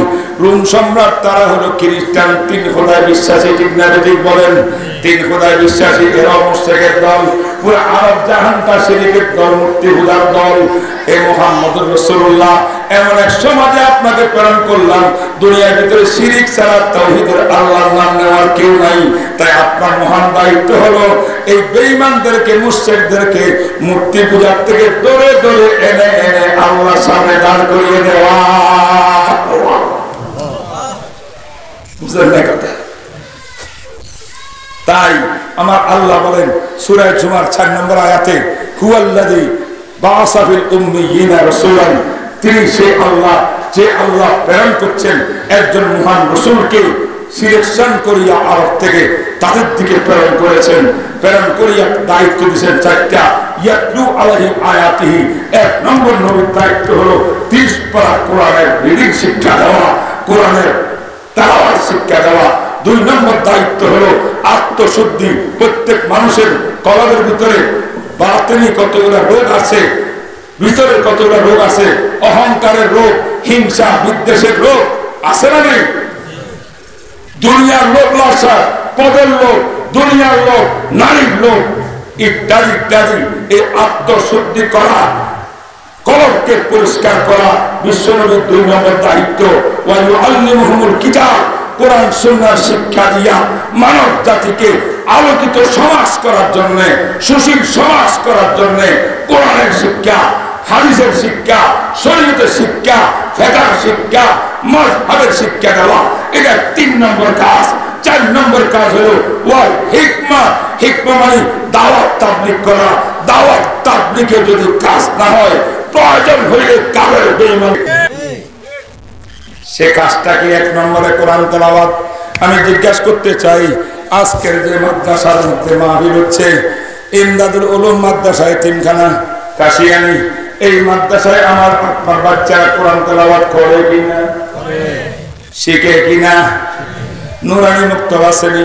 রোম সম্রাট, তারা হলো খ্রিস্টান, 3 খোদায় বিশ্বাসী। ঠিক না ঠিক বলেন? 3 খোদায় বিশ্বাসী, এরাও মুশরিকের দল। পুরো আরব জাহানটা শিরকের দল, মূর্তি পূজার দল। এই মুহাম্মদুর রাসূলুল্লাহ এমন এক সমাজে আপনাকে প্রেরণ করলাম, দুনিয়ার ভিতরে শিরিক ছাড়া তাওহীদের আল্লাহর নাম নেওয়ার কেউ নাই। তাই আপনার মহান দায়িত্ব হলো এই বেঈমানদেরকে, মুশরিকদেরকে মূর্তি পূজার থেকে দূরে দূরে এনে এনে আল্লাহর সামনে দাঁড় করিয়ে দেওয়া। বুঝলেন না কথা? তাই আমার আল্লাহ বলেন সূরা জুমার 4 নম্বর আয়াতে, হুয়াল্লাযী বাআসা ফিল উম্মিয়িনা রাসূলান, তিনি সেই আল্লাহ, যে আল্লাহ প্রেরণ করছেন একজন মহান রাসূলকে, সিলেকশন করিয়া আরব থেকে তাদের দিকে প্রেরণ করেছেন। প্রেরণ করিয়া দায়িত্ব দিয়েছেন 4টা, ইয়াতলু আলাইহিম আয়াতিহি। 1 নম্বর নবীর দায়িত্ব হলো 30 পারা কোরআনের রিডিং শিক্ষা দেওয়া, কোরআনের তেলাওয়াত শিক্ষা দেওয়া। 2 নম্বর দায়িত্ব হলো আত্মশুদ্ধি। প্রত্যেক মানুষের কলবের ভিতরে বাতিনি কতগুলো রোগ আছে, ভিতরে কতগুলো রোগ আছে, অহংকারের রোগ, হিংসা বিদ্বেষের রোগ আছে না নেই? দুনিয়ার লোক লালসা, পদের লোক, দুনিয়ার লোক, নারীর লোক ইত্যাদি ইত্যাদি। এই আত্মশুদ্ধি করা, কলবকে পরিষ্কার করা বিশ্বনবীর 2 নম্বর দায়িত্ব। ওয়া ইউআল্লিমুহুমুল কিতাব, কোরআন সুন্নাহর শিক্ষা দিয়া মানব জাতিকে আলোকিত সমাজ করার জন্য, সুশীল সমাজ করার জন্য কোরআনের শিক্ষা, হাদিসের শিক্ষা, শরীয়তের শিক্ষা, ফিকহের শিক্ষা, মাযহাবের শিক্ষা দেওয়া, এটা 3 নম্বর কাজ। 4 নম্বর কাজ হলো ওয়াল হিকমা, হিকমা মানে দাওয়াত তাবলীগ করা। দাওয়াত তাবলীগে যদি কাজ না হয়, প্রয়োজন হইলে কাফের বেঈমান, সে কাজটা কি 1 নম্বরে কোরআন তেলাওয়াত। আমি জিজ্ঞাসা করতে চাই, আজকের যে মাদ্রাসার মধ্যে মাহফিল হচ্ছে, ইমদাদুল উলুম মাদ্রাসায় 3খানা, কাশিয়ানি, এই মাদ্রাসায় আমার আপনার বাচ্চারা কোরআন তেলাওয়াত করে কিনা, শিখে কিনা? নুরানি মুক্তবা আসেনি,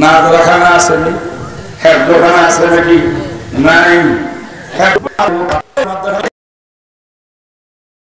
নাজরাখানা আসেনি, হেফজখানা আছে নাকি? নাই।